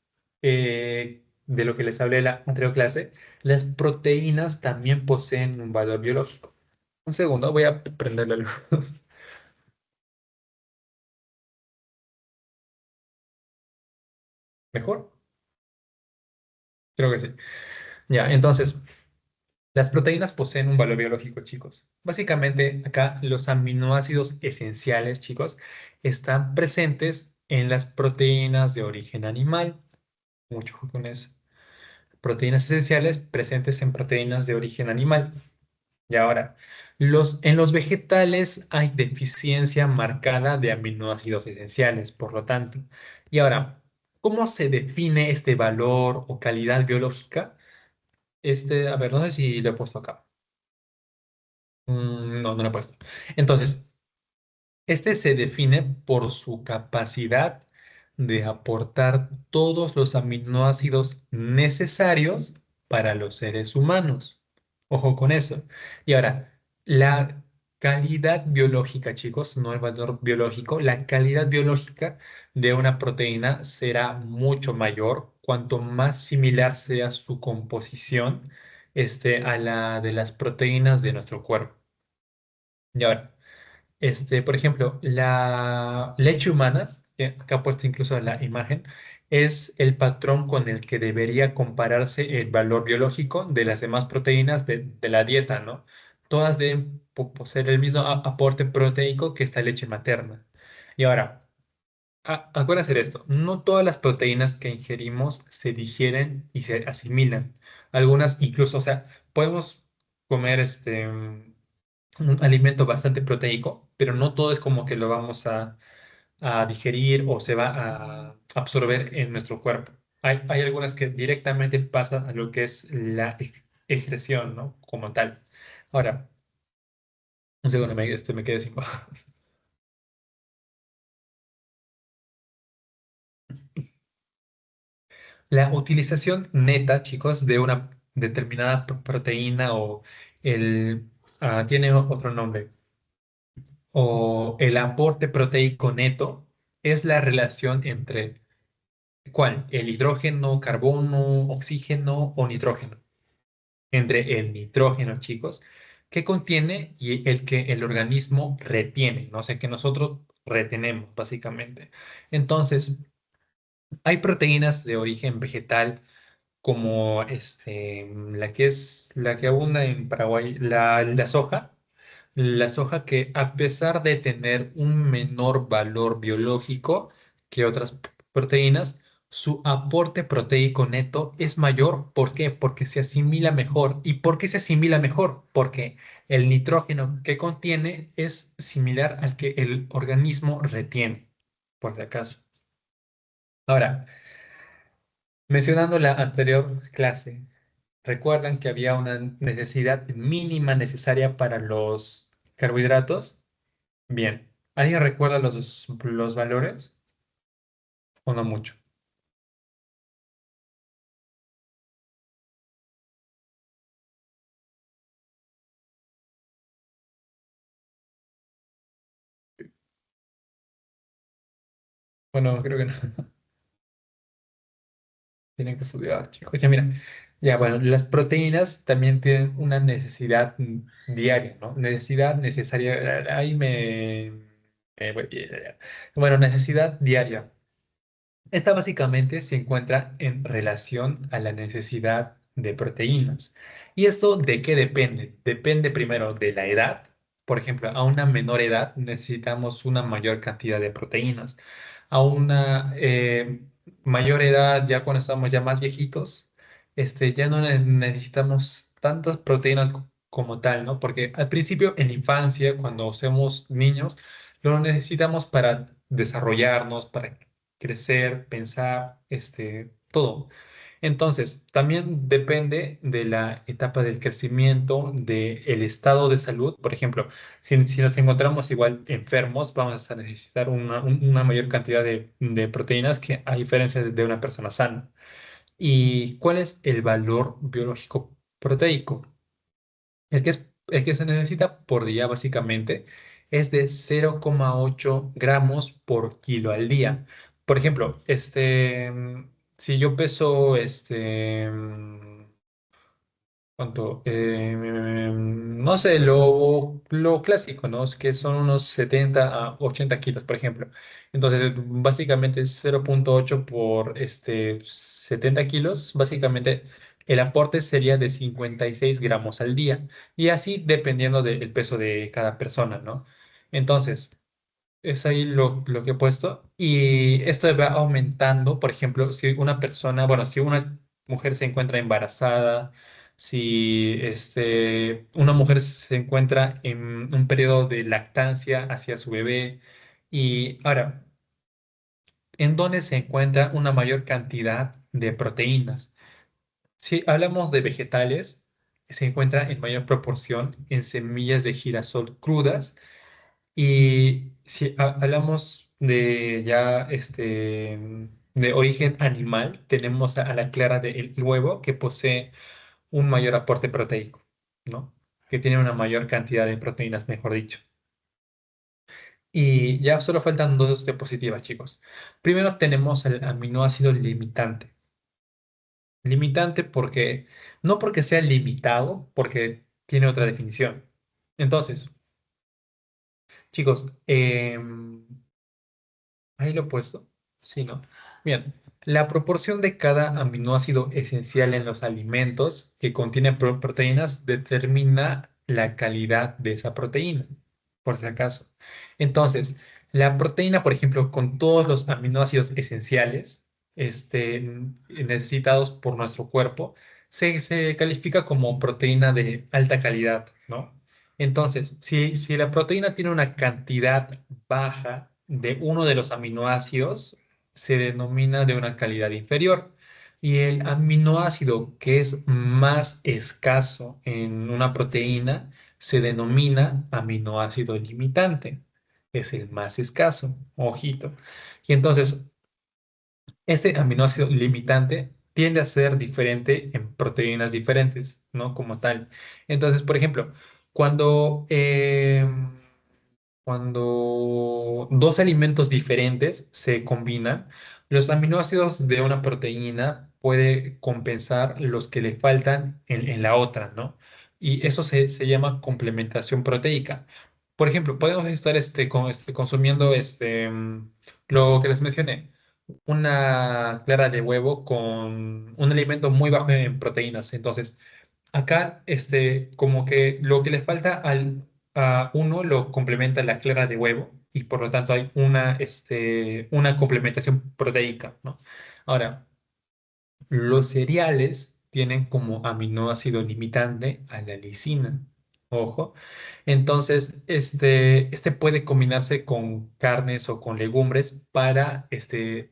de lo que les hablé en la anterior clase, las proteínas también poseen un valor biológico. Un segundo, voy a prenderle algo. ¿Mejor? Creo que sí. Ya, entonces, las proteínas poseen un valor biológico, chicos. Básicamente, acá los aminoácidos esenciales, chicos, están presentes en las proteínas de origen animal. Mucho ojo con eso. Proteínas esenciales presentes en proteínas de origen animal. Y ahora, en los vegetales hay deficiencia marcada de aminoácidos esenciales, por lo tanto. Y ahora, ¿cómo se define este valor o calidad biológica? A ver, no sé si lo he puesto acá. No, no lo he puesto. Entonces, se define por su capacidad de aportar todos los aminoácidos necesarios para los seres humanos. Ojo con eso. Y ahora, la calidad biológica, chicos, no el valor biológico, la calidad biológica de una proteína será mucho mayor cuanto más similar sea su composición a la de las proteínas de nuestro cuerpo. Y ahora, por ejemplo, la leche humana, que acá he puesto incluso la imagen, es el patrón con el que debería compararse el valor biológico de las demás proteínas de la dieta, ¿no? Todas deben poseer el mismo aporte proteico que esta leche materna. Y ahora, acuérdense de esto, no todas las proteínas que ingerimos se digieren y se asimilan. Algunas incluso, o sea, podemos comer un alimento bastante proteico, pero no todo es como que lo vamos a digerir o se va a absorber en nuestro cuerpo. Hay algunas que directamente pasan a lo que es la excreción, ¿no? Como tal. Ahora, un segundo, me quedé sin... La utilización neta, chicos, de una determinada proteína o el, tiene otro nombre, o el aporte proteico neto es la relación entre, ¿cuál? El hidrógeno, carbono, oxígeno o nitrógeno. Entre el nitrógeno, chicos, que contiene y el que el organismo retiene, no sé, que nosotros retenemos, básicamente. Entonces, hay proteínas de origen vegetal como la que abunda en Paraguay, la soja que a pesar de tener un menor valor biológico que otras proteínas, su aporte proteico neto es mayor. ¿Por qué? Porque se asimila mejor. ¿Y por qué se asimila mejor? Porque el nitrógeno que contiene es similar al que el organismo retiene, por si acaso. Ahora, mencionando la anterior clase, ¿recuerdan que había una necesidad mínima necesaria para los carbohidratos? Bien. ¿Alguien recuerda los valores o no mucho? Bueno, creo que no. Tienen que estudiar, chicos. Ya, mira. Ya, bueno, las proteínas también tienen una necesidad diaria, ¿no? Necesidad necesaria. Ahí bueno, necesidad diaria. Esta básicamente se encuentra en relación a la necesidad de proteínas. ¿Y esto de qué depende? Depende primero de la edad. Por ejemplo, a una menor edad necesitamos una mayor cantidad de proteínas. A una mayor edad, ya cuando estamos ya más viejitos, ya no necesitamos tantas proteínas como tal, ¿no? Porque al principio, en la infancia, cuando somos niños, lo necesitamos para desarrollarnos, para crecer, pensar, todo. Entonces, también depende de la etapa del crecimiento, del estado de salud. Por ejemplo, si nos encontramos igual enfermos, vamos a necesitar una mayor cantidad de proteínas que a diferencia de una persona sana. ¿Y cuál es el valor biológico proteico? El que se necesita por día básicamente es de 0,8 gramos por kilo al día. Por ejemplo, si yo peso, ¿cuánto? No sé, lo clásico, ¿no? Es que son unos 70 a 80 kilos, por ejemplo. Entonces, básicamente es 0,8 por 70 kilos. Básicamente, el aporte sería de 56 gramos al día. Y así dependiendo del peso de cada persona, ¿no? Entonces, es ahí lo que he puesto. Y esto va aumentando, por ejemplo, si una persona, bueno, si una mujer se encuentra embarazada, si una mujer se encuentra en un periodo de lactancia hacia su bebé. Y ahora, ¿en dónde se encuentra una mayor cantidad de proteínas? Si hablamos de vegetales, se encuentra en mayor proporción en semillas de girasol crudas y si hablamos de ya de origen animal, tenemos a la clara del huevo que posee un mayor aporte proteico, ¿no? Que tiene una mayor cantidad de proteínas, mejor dicho. Y ya solo faltan dos diapositivas, chicos. Primero tenemos el aminoácido limitante. Limitante porque, no porque sea limitado, porque tiene otra definición. Entonces, chicos, ahí lo he puesto. Sí, ¿no? Bien. La proporción de cada aminoácido esencial en los alimentos que contienen proteínas determina la calidad de esa proteína, por si acaso. Entonces, La proteína, por ejemplo, con todos los aminoácidos esenciales necesitados por nuestro cuerpo, se califica como proteína de alta calidad, ¿no? Entonces, si la proteína tiene una cantidad baja de uno de los aminoácidos, se denomina de una calidad inferior. Y el aminoácido que es más escaso en una proteína se denomina aminoácido limitante. Es el más escaso, ojito. Y entonces, este aminoácido limitante tiende a ser diferente en proteínas diferentes, ¿no? Como tal. Entonces, por ejemplo, cuando, cuando dos alimentos diferentes se combinan, los aminoácidos de una proteína puede compensar los que le faltan en la otra, ¿no? Y eso se llama complementación proteica. Por ejemplo, podemos estar consumiendo lo que les mencioné, una clara de huevo con un alimento muy bajo en proteínas. Entonces, acá, como que lo que le falta a uno lo complementa la clara de huevo y por lo tanto hay una complementación proteica, ¿no? Ahora, los cereales tienen como aminoácido limitante a la lisina. Ojo. Entonces, este puede combinarse con carnes o con legumbres para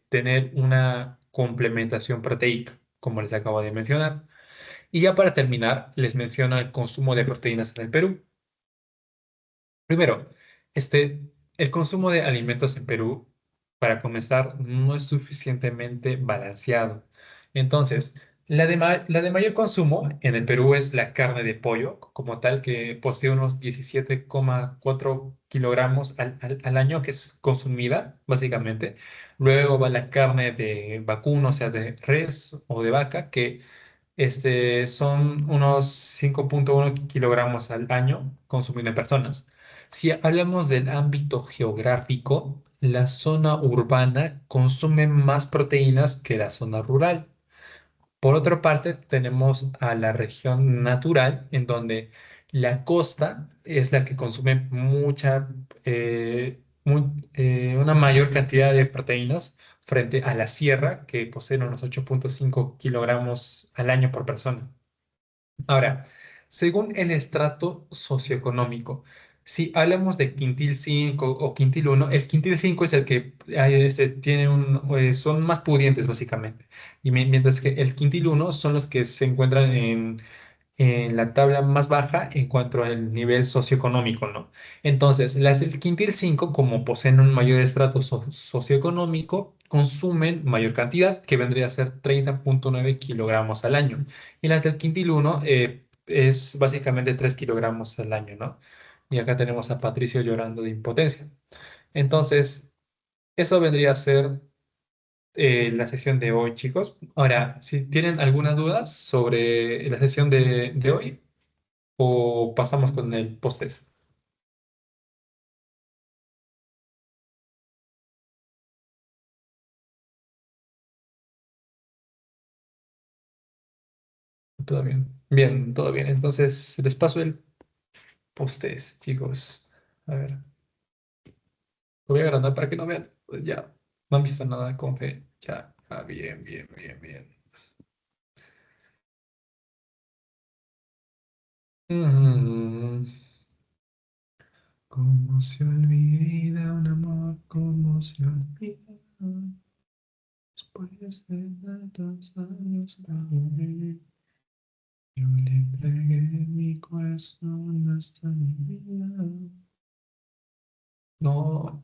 tener una complementación proteica, como les acabo de mencionar. Y ya para terminar, les menciono el consumo de proteínas en el Perú. Primero, este, el consumo de alimentos en Perú, para comenzar, no es suficientemente balanceado. Entonces, la de mayor consumo en el Perú es la carne de pollo, como tal, que posee unos 17,4 kilogramos al año que es consumida, básicamente. Luego va la carne de vacuno, o sea, de res o de vaca, que son unos 5,1 kilogramos al año consumido en personas. Si hablamos del ámbito geográfico, la zona urbana consume más proteínas que la zona rural. Por otra parte, tenemos a la región natural, en donde la costa es la que consume una mayor cantidad de proteínas frente a la sierra, que posee unos 8,5 kilogramos al año por persona. Ahora, según el estrato socioeconómico, si hablamos de quintil 5 o quintil uno, el quintil 5 es el que son más pudientes básicamente. Y mientras que el quintil uno son los que se encuentran en la tabla más baja en cuanto al nivel socioeconómico, ¿no? Entonces, las del quintil 5, como poseen un mayor estrato socioeconómico, consumen mayor cantidad, que vendría a ser 30,9 kilogramos al año. Y las del quintil uno es básicamente 3 kilogramos al año, ¿no? Y acá tenemos a Patricio llorando de impotencia. Entonces, eso vendría a ser la sesión de hoy, chicos. Ahora, si tienen algunas dudas sobre la sesión de hoy, o pasamos con el post-test. Todo bien. Bien, todo bien. Entonces, les paso el post-test, chicos. A ver, lo voy a agrandar para que no vean. Pues ya, no han visto nada con fe. Ya, bien, bien, bien, bien. Mm, ¿Cómo se olvida un amor? ¿Cómo se olvida? Después de tantos años, yo le entregué mi corazón hasta mi vida. No,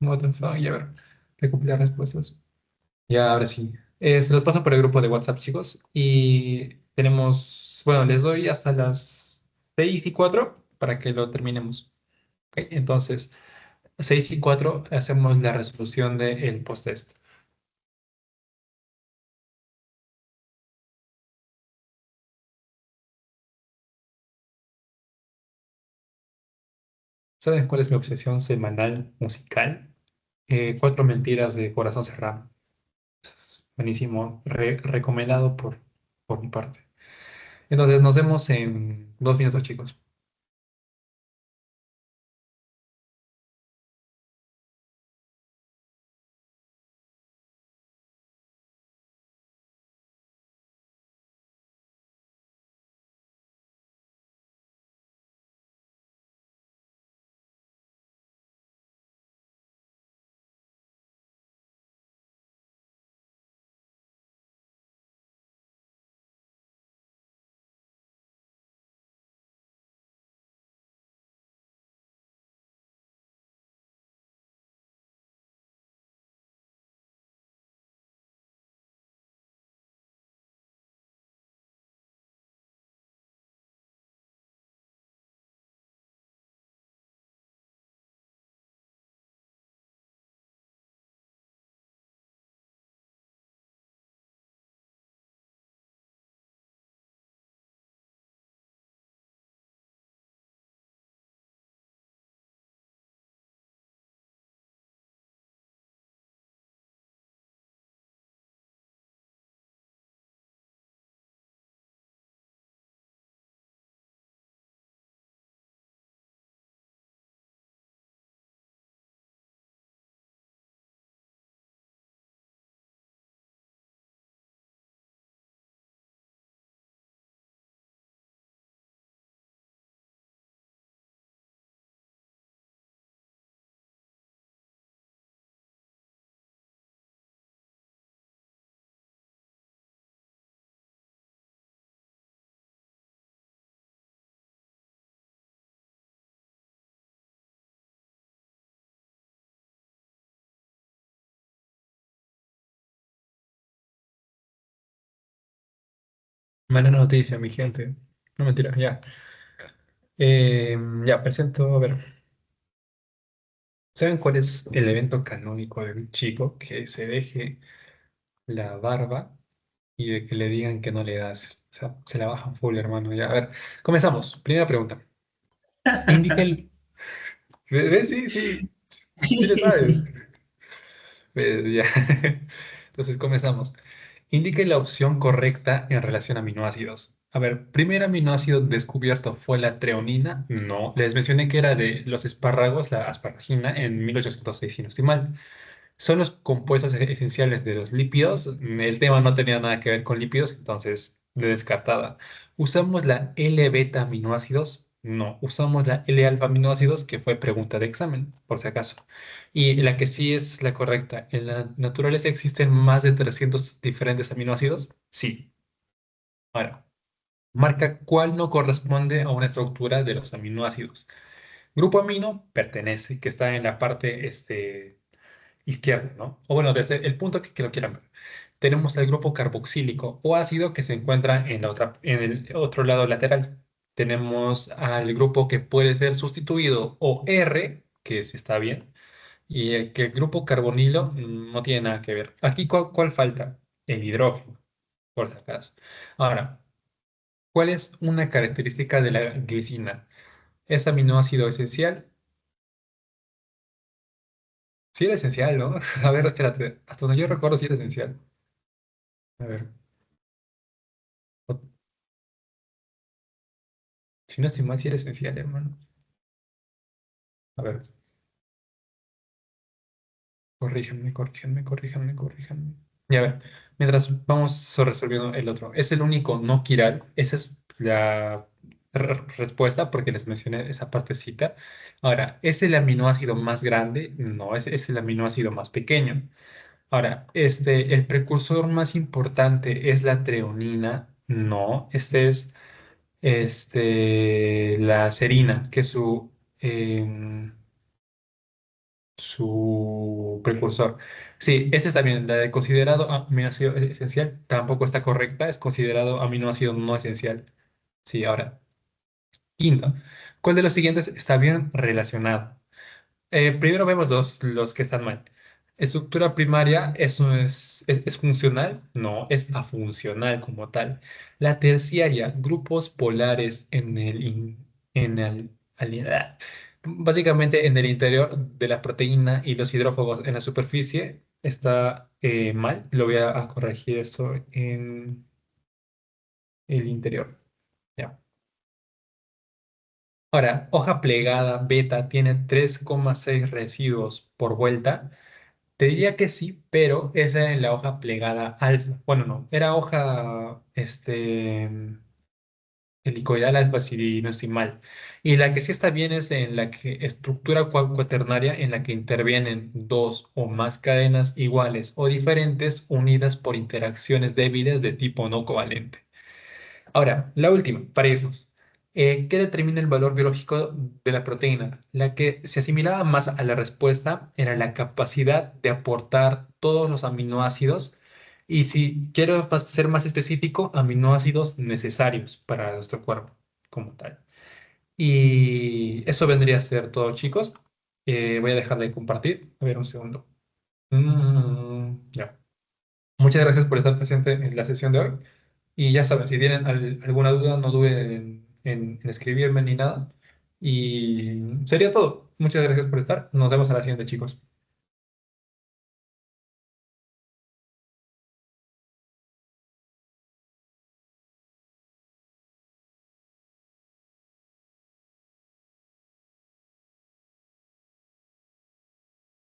what the fuck, ya ver, recopilar respuestas. Ya, ahora sí. Se los paso por el grupo de WhatsApp, chicos. Y tenemos, bueno, les doy hasta las 6:04 para que lo terminemos. ¿Ok? Entonces, 6:04 hacemos la resolución del post-test. ¿Saben cuál es mi obsesión semanal musical? Cuatro mentiras de Corazón Cerrado. Es buenísimo, recomendado por mi parte. Entonces, nos vemos en 2 minutos, chicos. Mala noticia, mi gente. No mentira, ya. Ya, presento, a ver. ¿Saben cuál es el evento canónico de un chico que se deje la barba y de que le digan que no le das? O sea, se la bajan full, hermano. Ya, a ver, comenzamos. Primera pregunta. Indica el... ¿Ves? Sí, sí, sí le sabes. Ya. Entonces comenzamos. Indique la opción correcta en relación a aminoácidos. A ver, primer aminoácido descubierto fue la treonina. No, les mencioné que era de los espárragos, la asparagina, en 1806, si no estoy mal. Son los compuestos esenciales de los lípidos. El tema no tenía nada que ver con lípidos, entonces de descartada. ¿Usamos la L-beta aminoácidos? No. ¿Usamos la L-alfa aminoácidos? Que fue pregunta de examen, por si acaso. Y la que sí es la correcta. ¿En la naturaleza existen más de 300 diferentes aminoácidos? Sí. Ahora, marca cuál no corresponde a una estructura de los aminoácidos. Grupo amino pertenece, que está en la parte izquierda, ¿no? O bueno, desde el punto que lo quieran ver. Tenemos el grupo carboxílico o ácido que se encuentra en en el otro lado lateral. Tenemos al grupo que puede ser sustituido o R, que sí está bien, y el que el grupo carbonilo no tiene nada que ver. Aquí, ¿cuál falta? El hidrógeno, por si acaso. Ahora, ¿cuál es una característica de la glicina? ¿Es aminoácido esencial? Sí era esencial, ¿no? A ver, espérate. Hasta donde yo recuerdo, sí era esencial. A ver. Si no estoy mal, sí era esencial, hermano. A ver, corríjanme. Y a ver, mientras vamos resolviendo el otro. Es el único no quiral. Esa es la respuesta porque les mencioné esa partecita. Ahora, ¿es el aminoácido más grande? No, es el aminoácido más pequeño. Ahora, el precursor más importante es la treonina. No, este es la serina, que es su precursor. Sí, este está bien. La de considerado aminoácido esencial tampoco está correcta. Es considerado aminoácido no esencial. Sí, ahora, quinto. ¿Cuál de los siguientes está bien relacionado? Primero vemos los que están mal. Estructura primaria, ¿eso es funcional? No, es afuncional como tal. La terciaria, grupos polares en el, básicamente en el interior de la proteína y los hidrófobos en la superficie, está mal. Lo voy a corregir esto en el interior. Ya. Ahora, hoja plegada beta tiene 3,6 residuos por vuelta. Te diría que sí, pero esa era en la hoja plegada alfa. Bueno, no, era hoja helicoidal alfa, si no estoy mal. Y la que sí está bien es en la que estructura cuaternaria, en la que intervienen dos o más cadenas iguales o diferentes unidas por interacciones débiles de tipo no covalente. Ahora, la última, para irnos. ¿Qué determina el valor biológico de la proteína? La que se asimilaba más a la respuesta era la capacidad de aportar todos los aminoácidos y si quiero ser más específico, aminoácidos necesarios para nuestro cuerpo como tal. Y eso vendría a ser todo, chicos. Voy a dejar de compartir. A ver, un segundo. Ya. Muchas gracias por estar presente en la sesión de hoy. Y ya saben, si tienen alguna duda, no duden en escribirme ni nada. Y sería todo. Muchas gracias por estar. Nos vemos a la siguiente, chicos.